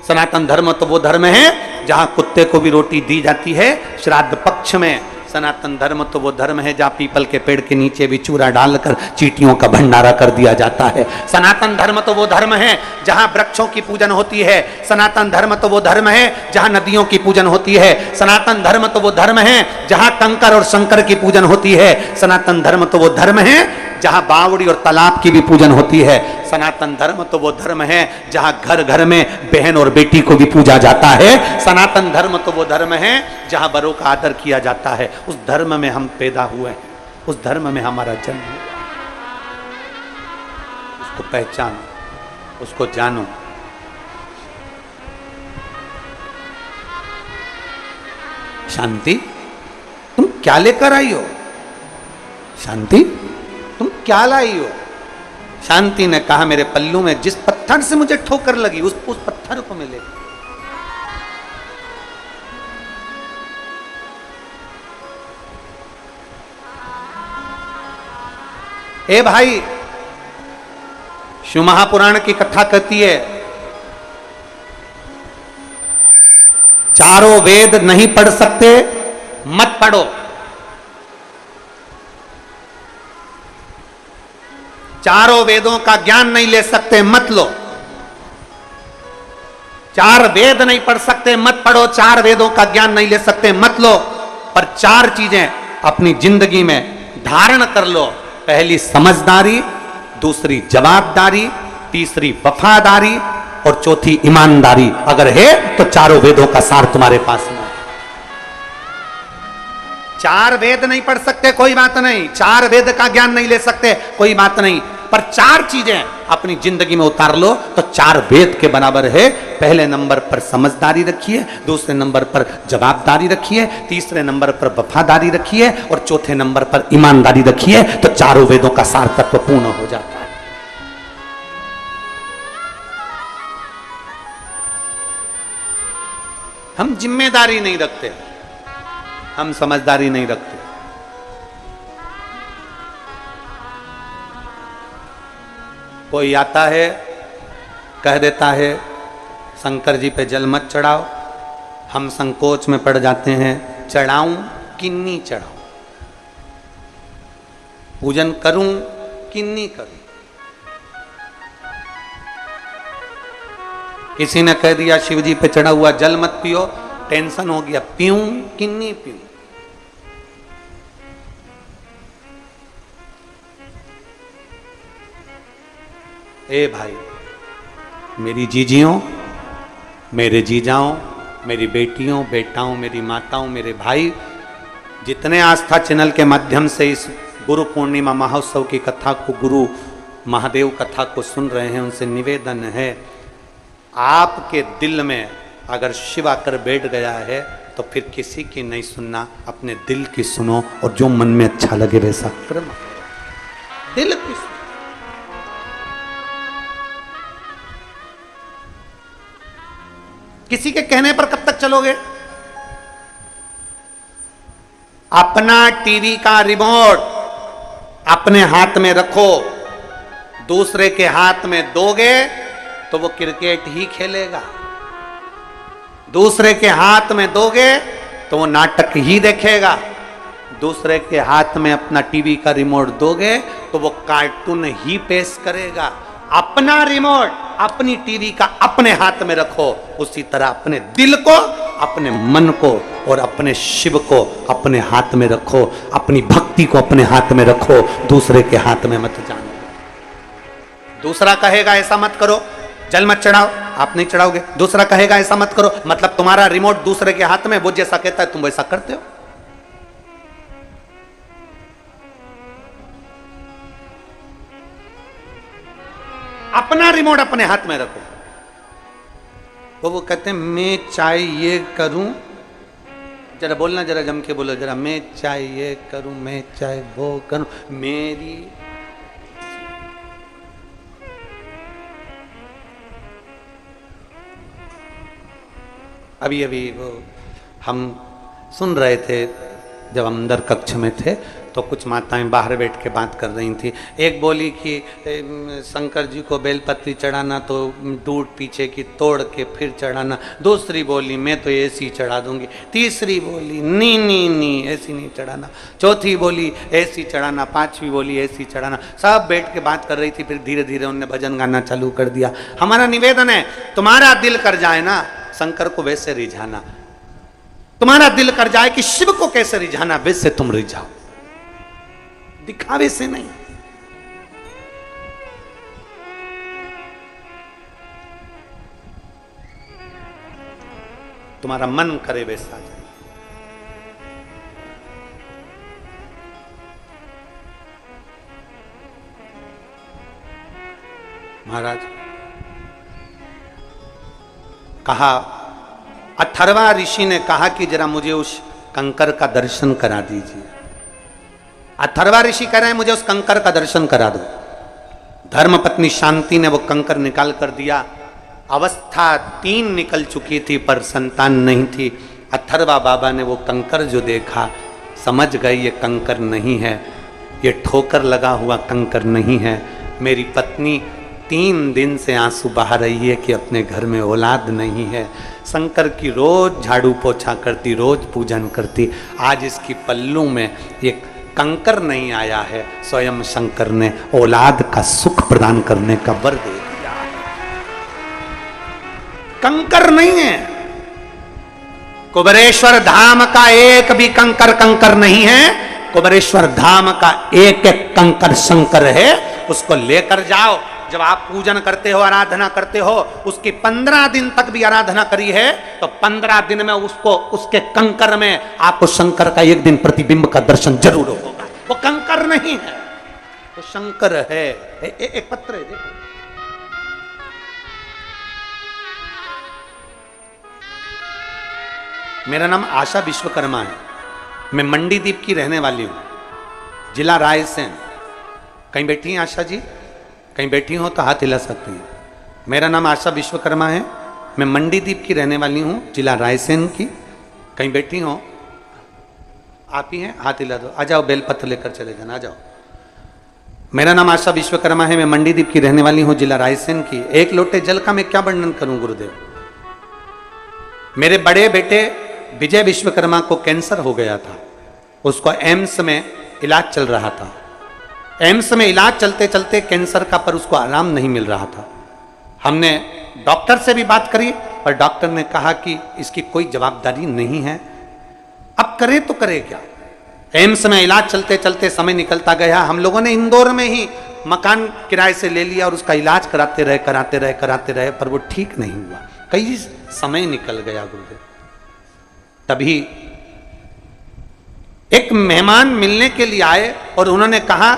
सनातन धर्म तो वो धर्म है जहां कुत्ते को भी रोटी दी जाती है श्राद्ध पक्ष में। सनातन धर्म तो वो धर्म है जहां पीपल के पेड़ के नीचे भी चूरा डालकर चींटियों का भंडारा कर दिया जाता है। सनातन धर्म तो वो धर्म है जहां वृक्षों की पूजन होती है। सनातन धर्म तो वो धर्म है जहां नदियों की पूजन होती है। सनातन धर्म तो वो धर्म है जहां कंकर और शंकर की पूजन होती है। सनातन धर्म तो वो धर्म है जहां बावड़ी और तालाब की भी पूजन होती है। सनातन धर्म तो वो धर्म है जहां घर घर में बहन और बेटी को भी पूजा जाता है। सनातन धर्म तो वो धर्म है जहां बड़ों का आदर किया जाता है। उस धर्म में हम पैदा हुए हैं, उस धर्म में हमारा जन्म हुआ। उसको पहचानो, उसको जानो। शांति, तुम क्या लेकर आई हो? शांति, तुम क्या लाई हो? शांति ने कहा, मेरे पल्लू में जिस पत्थर से मुझे ठोकर लगी उस पत्थर को मिले। ए भाई, शिव महापुराण की कथा कहती है, चारों वेद नहीं पढ़ सकते मत पढ़ो। चारों वेदों का ज्ञान नहीं ले सकते मत लो। 4 वेद नहीं पढ़ सकते मत पढ़ो। 4 वेदों का ज्ञान नहीं ले सकते मत लो। पर 4 चीजें अपनी जिंदगी में धारण कर लो। पहली समझदारी, दूसरी जवाबदारी, तीसरी वफादारी और चौथी ईमानदारी अगर है तो चारों वेदों का सार तुम्हारे पास में। 4 वेद नहीं पढ़ सकते कोई बात नहीं, 4 वेद का ज्ञान नहीं ले सकते कोई बात नहीं, पर 4 चीजें अपनी जिंदगी में उतार लो तो 4 वेद के बराबर है। पहले नंबर पर समझदारी रखिए, दूसरे नंबर पर जवाबदारी रखिए, तीसरे नंबर पर वफादारी रखिए और चौथे नंबर पर ईमानदारी रखिए, तो चारों वेदों का सार तत्व पूर्ण हो जाता है। हम जिम्मेदारी नहीं रखते, हम समझदारी नहीं रखते। कोई आता है कह देता है शंकर जी पे जल मत चढ़ाओ, हम संकोच में पड़ जाते हैं, चढ़ाऊं कि नहीं चढ़ाऊं, पूजन करूं कि नहीं करूं। किसी ने कह दिया शिव जी पे चढ़ा हुआ जल मत पियो, टेंशन हो गया, पीऊं कि नहीं पीऊं। ए भाई, मेरी जीजियों, मेरे जीजाओं, मेरी बेटियों, बेटाओं, मेरी माताओं, मेरे भाई, जितने आस्था चैनल के माध्यम से इस गुरु पूर्णिमा महोत्सव की कथा को, गुरु महादेव कथा को सुन रहे हैं, उनसे निवेदन है, आपके दिल में अगर शिव आकर बैठ गया है तो फिर किसी की नहीं सुनना, अपने दिल की सुनो और जो मन में अच्छा लगे वैसा कर्म। दिल की सुनो। किसी के कहने पर कब तक चलोगे? अपना टीवी का रिमोट अपने हाथ में रखो, दूसरे के हाथ में दोगे तो वो क्रिकेट ही खेलेगा, दूसरे के हाथ में दोगे तो वो नाटक ही देखेगा, दूसरे के हाथ में अपना टीवी का रिमोट दोगे तो वो कार्टून ही पेश करेगा। अपना रिमोट, अपनी टीवी का अपने हाथ में रखो, उसी तरह अपने दिल को, अपने मन को और अपने शिव को अपने हाथ में रखो, अपनी भक्ति को अपने हाथ में रखो, दूसरे के हाथ में मत जानो। दूसरा कहेगा ऐसा मत करो, जल मत चढ़ाओ, आप नहीं चढ़ाओगे। दूसरा कहेगा ऐसा मत करो, मतलब तुम्हारा रिमोट दूसरे के हाथ में, वो जैसा कहता है तुम वैसा करते हो। अपना रिमोट अपने हाथ में रखो। वो कहते हैं मैं चाहे ये करूं, जरा बोलना, जरा जम के बोलो जरा, मैं चाहे ये करूं, मैं चाहे वो करूं, मेरी अभी अभी वो हम सुन रहे थे जब हम अंदर कक्ष में थे तो कुछ माताएं बाहर बैठ के बात कर रही थी। एक बोली कि शंकर जी को बेलपत्री चढ़ाना तो दूध पीछे की तोड़ के फिर चढ़ाना। दूसरी बोली मैं तो ऐसी चढ़ा दूंगी। तीसरी बोली नी नी नी ऐसी नहीं चढ़ाना। चौथी बोली ऐसी चढ़ाना। पांचवी बोली ऐसी चढ़ाना। सब बैठ के बात कर रही थी। फिर धीरे धीरे उनने भजन गाना चालू कर दिया। हमारा निवेदन है, तुम्हारा दिल कर जाए ना शंकर को वैसे रिझाना, तुम्हारा दिल कर जाए कि शिव को कैसे रिझाना वैसे तुम रिझाओ, दिखावे से नहीं। तुम्हारा मन करे वैसा जाए। महाराज कहा, अथर्वा ऋषि ने कहा कि जरा मुझे उस कंकर का दर्शन करा दीजिए। अथर्वा ऋषि कह रहे हैं मुझे उस कंकर का दर्शन करा दो। धर्मपत्नी शांति ने वो कंकर निकाल कर दिया। अवस्था 3 निकल चुकी थी पर संतान नहीं थी। अथर्वा बाबा ने वो कंकर जो देखा समझ गए ये कंकर नहीं है, ये ठोकर लगा हुआ कंकर नहीं है। मेरी पत्नी 3 दिन से आंसू बहा रही है कि अपने घर में औलाद नहीं है। शंकर की रोज झाड़ू पोछा करती, रोज पूजन करती। आज इसकी पल्लू में एक कंकर नहीं आया है। स्वयं शंकर ने औलाद का सुख प्रदान करने का वर दे दिया है। कंकर नहीं है। कुबेरेश्वर धाम का एक भी कंकर नहीं है। कुबेरेश्वर धाम का एक एक कंकर शंकर है। उसको लेकर जाओ। जब आप पूजन करते हो, आराधना करते हो, उसकी 15 दिन तक भी आराधना करी है तो 15 दिन में उसको, उसके कंकर में आपको शंकर का एक दिन प्रतिबिंब का दर्शन जरूर होगा। वो कंकर नहीं है, वो शंकर है। एक पत्र है, देखो। मेरा नाम आशा विश्वकर्मा है। मैं मंडीदीप की रहने वाली हूं, जिला रायसेन। कहीं बैठी हैं आशा जी? कहीं बैठी हो तो हाथ हिला सकती हैं। मेरा नाम आशा विश्वकर्मा है। मैं मंडीदीप की रहने वाली हूँ, जिला रायसेन की। कहीं बैठी हो? आप ही हैं? हाथ हिला दो। आ जाओ, बेलपत्र लेकर चले जाना, आ जाओ। मेरा नाम आशा विश्वकर्मा है। मैं मंडीदीप की रहने वाली हूँ, जिला रायसेन की। एक लोटे जल का मैं क्या वर्णन करूं गुरुदेव। मेरे बड़े बेटे विजय विश्वकर्मा को कैंसर हो गया था। उसको एम्स में इलाज चल रहा था। एम्स में इलाज चलते चलते कैंसर का पर उसको आराम नहीं मिल रहा था। हमने डॉक्टर से भी बात करी, पर डॉक्टर ने कहा कि इसकी कोई जवाबदारी नहीं है। अब करे तो करे क्या। एम्स में इलाज चलते चलते समय निकलता गया। हम लोगों ने इंदौर में ही मकान किराए से ले लिया और उसका इलाज कराते रहे, पर वो ठीक नहीं हुआ। कई समय निकल गया गुरुदेव। तभी एक मेहमान मिलने के लिए आए और उन्होंने कहा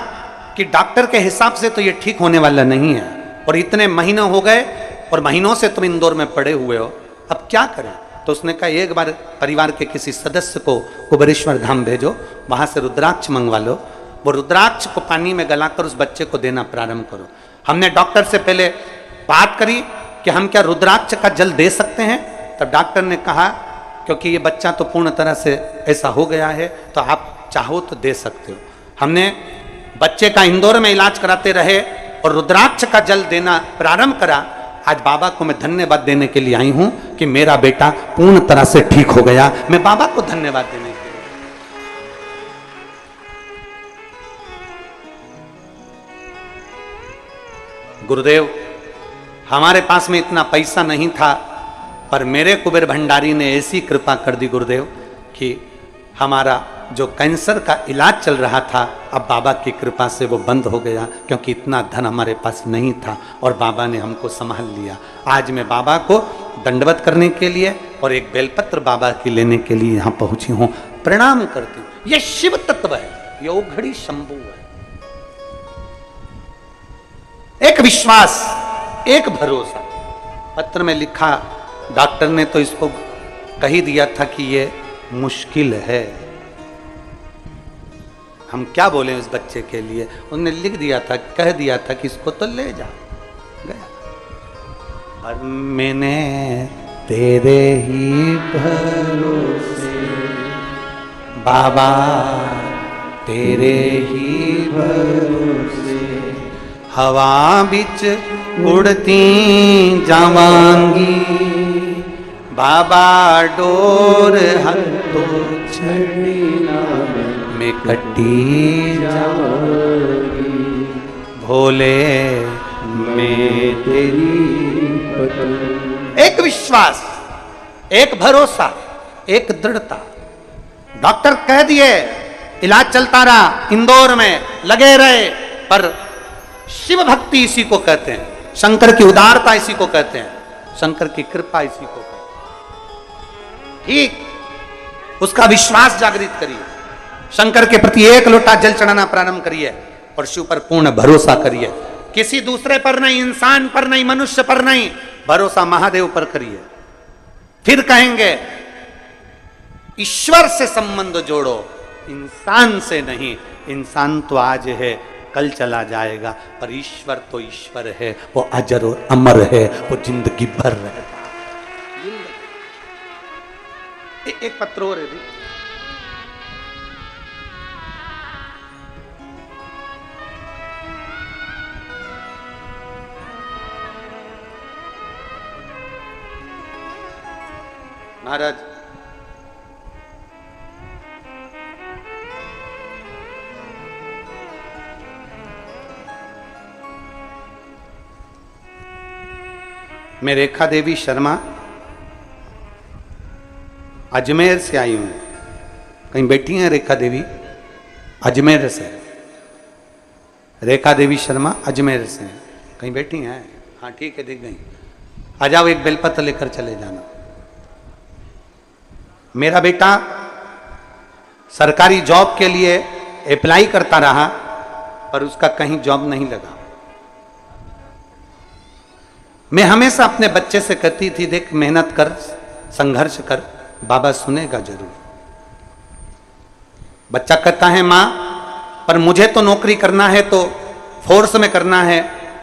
कि डॉक्टर के हिसाब से तो ये ठीक होने वाला नहीं है, और इतने महीने हो गए और महीनों से तुम इंदौर में पड़े हुए हो, अब क्या करें। तो उसने कहा एक बार परिवार के किसी सदस्य को कुबेरेश्वर धाम भेजो, वहां से रुद्राक्ष मंगवा लो, वो रुद्राक्ष को पानी में गलाकर उस बच्चे को देना प्रारंभ करो। हमने डॉक्टर से पहले बात करी कि हम क्या रुद्राक्ष का जल दे सकते हैं। तब डॉक्टर ने कहा क्योंकि ये बच्चा तो पूर्ण तरह से ऐसा हो गया है तो आप चाहो तो दे सकते हो। हमने बच्चे का इंदौर में इलाज कराते रहे और रुद्राक्ष का जल देना प्रारंभ करा। आज बाबा को मैं धन्यवाद देने के लिए आई हूं कि मेरा बेटा पूर्ण तरह से ठीक हो गया। मैं बाबा को धन्यवाद देने के लिए। गुरुदेव, हमारे पास में इतना पैसा नहीं था, पर मेरे कुबेर भंडारी ने ऐसी कृपा कर दी गुरुदेव कि हमारा जो कैंसर का इलाज चल रहा था अब बाबा की कृपा से वो बंद हो गया, क्योंकि इतना धन हमारे पास नहीं था और बाबा ने हमको संभाल लिया। आज मैं बाबा को दंडवत करने के लिए और एक बेलपत्र बाबा की लेने के लिए यहाँ पहुंची हूँ। प्रणाम करती हूँ। ये शिव तत्व है, ये ओघड़ी शंभु है। एक विश्वास, एक भरोसा। पत्र में लिखा, डॉक्टर ने तो इसको कही दिया था कि ये मुश्किल है। हम क्या बोले उस बच्चे के लिए। उन्होंने लिख दिया था, कह दिया था कि इसको तो ले जा। गया। और मैंने तेरे ही भरोसे बाबा, तेरे ही भरोसे हवा बिच उड़ती जावांगी, बाबा डोर हथों छड़ी में कटी जावांगी, भोले मैं तेरी पतंग। एक विश्वास, एक भरोसा, एक दृढ़ता। डॉक्टर कह दिए, इलाज चलता रहा, इंदौर में लगे रहे, पर शिव भक्ति इसी को कहते हैं, शंकर की उदारता इसी को कहते हैं, शंकर की कृपा इसी को कहते हैं। ठीक, उसका विश्वास जागृत करिए, शंकर के प्रति एक लोटा जल चढ़ाना प्रारंभ करिए और शिव पर पूर्ण भरोसा करिए। किसी दूसरे पर नहीं, इंसान पर नहीं, मनुष्य पर नहीं, भरोसा महादेव पर करिए। फिर कहेंगे ईश्वर से संबंध जोड़ो, इंसान से नहीं। इंसान तो आज है, कल चला जाएगा, पर ईश्वर तो ईश्वर है, वो अजर और अमर है, वो जिंदगी भर रहता। एक पत्र और है। महाराज, मैं रेखा देवी शर्मा अजमेर से आई हूं। कहीं बैठी हैं रेखा देवी? अजमेर से। रेखा देवी शर्मा अजमेर से कहीं बैठी हैं? हाँ ठीक है, दिख गई। आ जाओ, एक बेलपत्र लेकर चले जाना। मेरा बेटा सरकारी जॉब के लिए अप्लाई करता रहा, पर उसका कहीं जॉब नहीं लगा। मैं हमेशा अपने बच्चे से कहती थी, देख मेहनत कर, संघर्ष कर, बाबा सुनेगा जरूर। बच्चा कहता है मां, पर मुझे तो नौकरी करना है, तो फोर्स में करना है,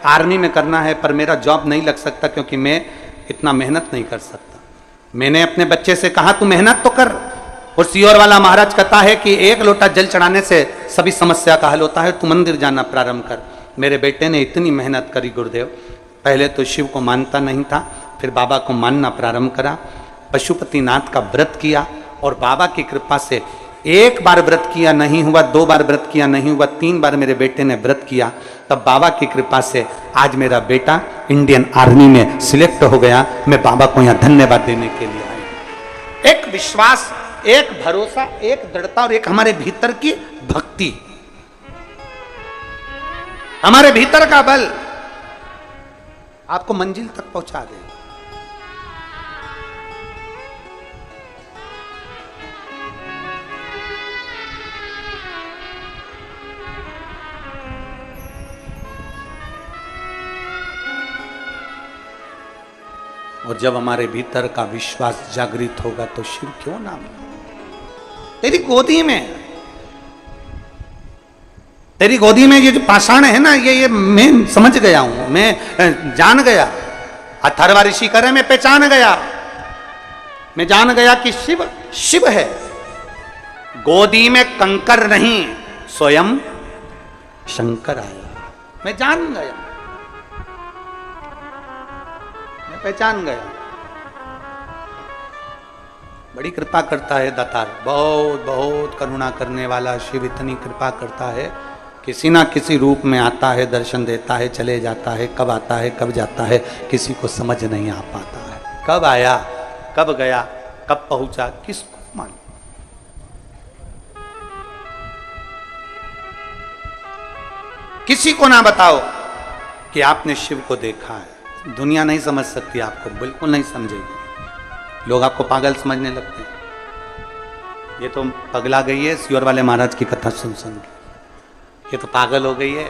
आर्मी में करना है, पर मेरा जॉब नहीं लग सकता क्योंकि मैं इतना मेहनत नहीं कर सकता। मैंने अपने बच्चे से कहा तू मेहनत तो कर। और सियोर वाला महाराज कहता है कि एक लोटा जल चढ़ाने से सभी समस्या का हल होता है, तू मंदिर जाना प्रारंभ कर। मेरे बेटे ने इतनी मेहनत करी गुरुदेव। पहले तो शिव को मानता नहीं था, फिर बाबा को मानना प्रारंभ करा, पशुपतिनाथ का व्रत किया और बाबा की कृपा से एक बार व्रत किया नहीं हुआ, 2 बार व्रत किया नहीं हुआ, 3 बार मेरे बेटे ने व्रत किया, तब बाबा की कृपा से आज मेरा बेटा इंडियन आर्मी में सिलेक्ट हो गया। मैं बाबा को यहां धन्यवाद देने के लिए आई। एक विश्वास, एक भरोसा, एक दृढ़ता और एक हमारे भीतर की भक्ति, हमारे भीतर का बल आपको मंजिल तक पहुंचा देगा। और जब हमारे भीतर का विश्वास जागृत होगा तो शिव क्यों ना तेरी गोदी में, तेरी गोदी में ये जो पाषाण है ना, ये मैं समझ गया हूं, मैं जान गया। अथर्व ऋषि करे मैं पहचान गया, मैं जान गया कि शिव शिव है। गोदी में कंकर नहीं, स्वयं शंकर आया। मैं जान गया, मैं पहचान गया। बड़ी कृपा करता है दातार, बहुत बहुत करुणा करने वाला शिव इतनी कृपा करता है, किसी ना किसी रूप में आता है, दर्शन देता है, चले जाता है, कब आता है कब जाता है किसी को समझ नहीं आ पाता है। कब आया, कब गया, कब पहुंचा, किसको मालूम। किसी को ना बताओ कि आपने शिव को देखा है, दुनिया नहीं समझ सकती, आपको बिल्कुल नहीं समझेगी। लोग आपको पागल समझने लगते हैं। ये तो पगला गई है सियोर वाले महाराज की कथा सुन सुन के, ये तो पागल हो गई है,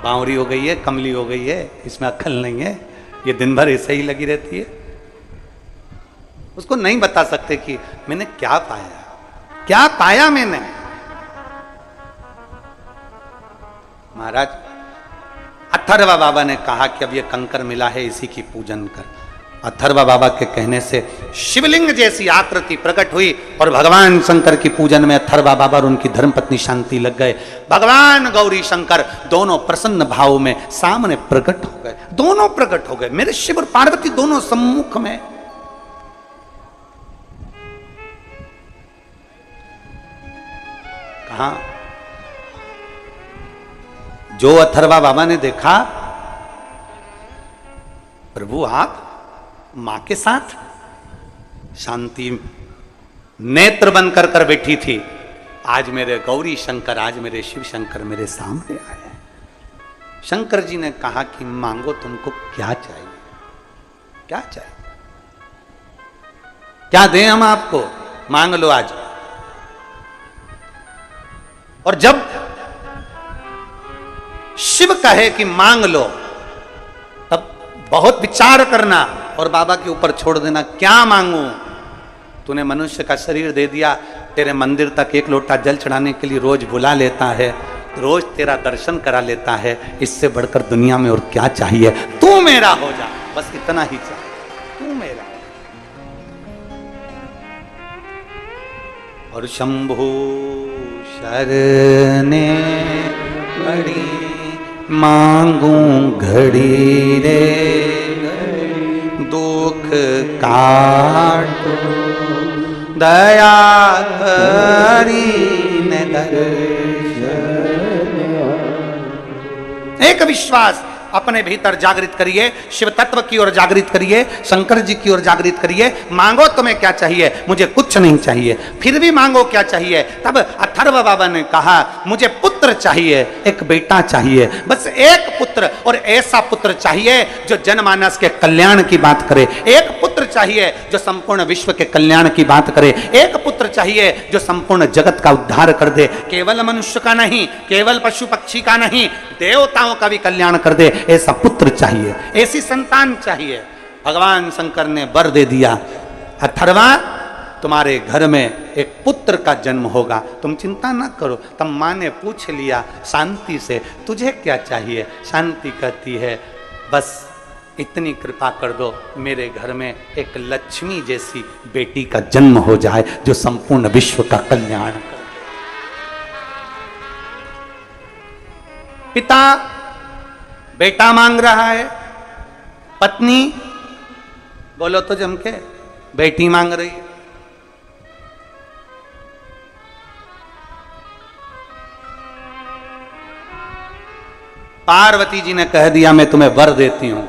बावरी हो गई है, कमली हो गई है, इसमें अक्ल नहीं है, ये दिन भर ऐसे ही लगी रहती है। उसको नहीं बता सकते कि मैंने क्या पाया, क्या पाया मैंने। महाराज अथर्व बाबा ने कहा कि अब ये कंकर मिला है, इसी की पूजन कर। अथर्व बाबा के कहने से शिवलिंग जैसी आकृति प्रकट हुई और भगवान शंकर की पूजन में अथर्व बाबा और उनकी धर्मपत्नी शांति लग गए। भगवान गौरी शंकर दोनों प्रसन्न भाव में सामने प्रकट हो गए, दोनों प्रकट हो गए। मेरे शिव और पार्वती दोनों सम्मुख में। कहा जो अथर्वा बाबा ने देखा, प्रभु आप मां के साथ, शांति नेत्र बंद कर कर बैठी थी। आज मेरे गौरी शंकर, आज मेरे शिव शंकर मेरे सामने आए। शंकर जी ने कहा कि मांगो, तुमको क्या चाहिए, क्या चाहिए, क्या दें हम आपको, मांग लो आज। और जब शिव कहे कि मांग लो, तब बहुत विचार करना और बाबा के ऊपर छोड़ देना। क्या मांगू, तूने मनुष्य का शरीर दे दिया, तेरे मंदिर तक 1 लोटा जल चढ़ाने के लिए रोज बुला लेता है, रोज तेरा दर्शन करा लेता है, इससे बढ़कर दुनिया में और क्या चाहिए। तू मेरा हो जा, बस इतना ही चाहिए, तू मेरा। और शंभु शरणे बड़ी मांगू घड़ी रे, दुख काटो दया करी ने दर्शन। एक विश्वास अपने भीतर जागृत करिए, शिव तत्व की ओर जागृत करिए, शंकर जी की ओर जागृत करिए। मांगो तुम्हें क्या चाहिए, मुझे कुछ नहीं चाहिए। फिर भी मांगो क्या चाहिए। तब अथर्व बाबा ने कहा मुझे पुत्र चाहिए, एक बेटा चाहिए, बस एक पुत्र, और ऐसा पुत्र चाहिए जो जनमानस के कल्याण की बात करे। एक पुत्र चाहिए जो संपूर्ण विश्व के कल्याण की बात करे। एक पुत्र चाहिए जो संपूर्ण जगत का उद्धार कर दे, केवल मनुष्य का नहीं, केवल पशु पक्षी का नहीं, देवताओं का भी कल्याण कर दे। ऐसा पुत्र चाहिए, ऐसी संतान चाहिए। भगवान शंकर ने वर दे दिया, अथर्वा तुम्हारे घर में एक पुत्र का जन्म होगा, तुम चिंता ना करो। तब मां ने पूछ लिया शांति से, तुझे क्या चाहिए। शांति कहती है बस इतनी कृपा कर दो, मेरे घर में एक लक्ष्मी जैसी बेटी का जन्म हो जाए जो संपूर्ण विश्व का कल्याण करे। पिता बेटा मांग रहा है, पत्नी बोलो तो जम के बेटी मांग रही है। पार्वती जी ने कह दिया मैं तुम्हें वर देती हूं,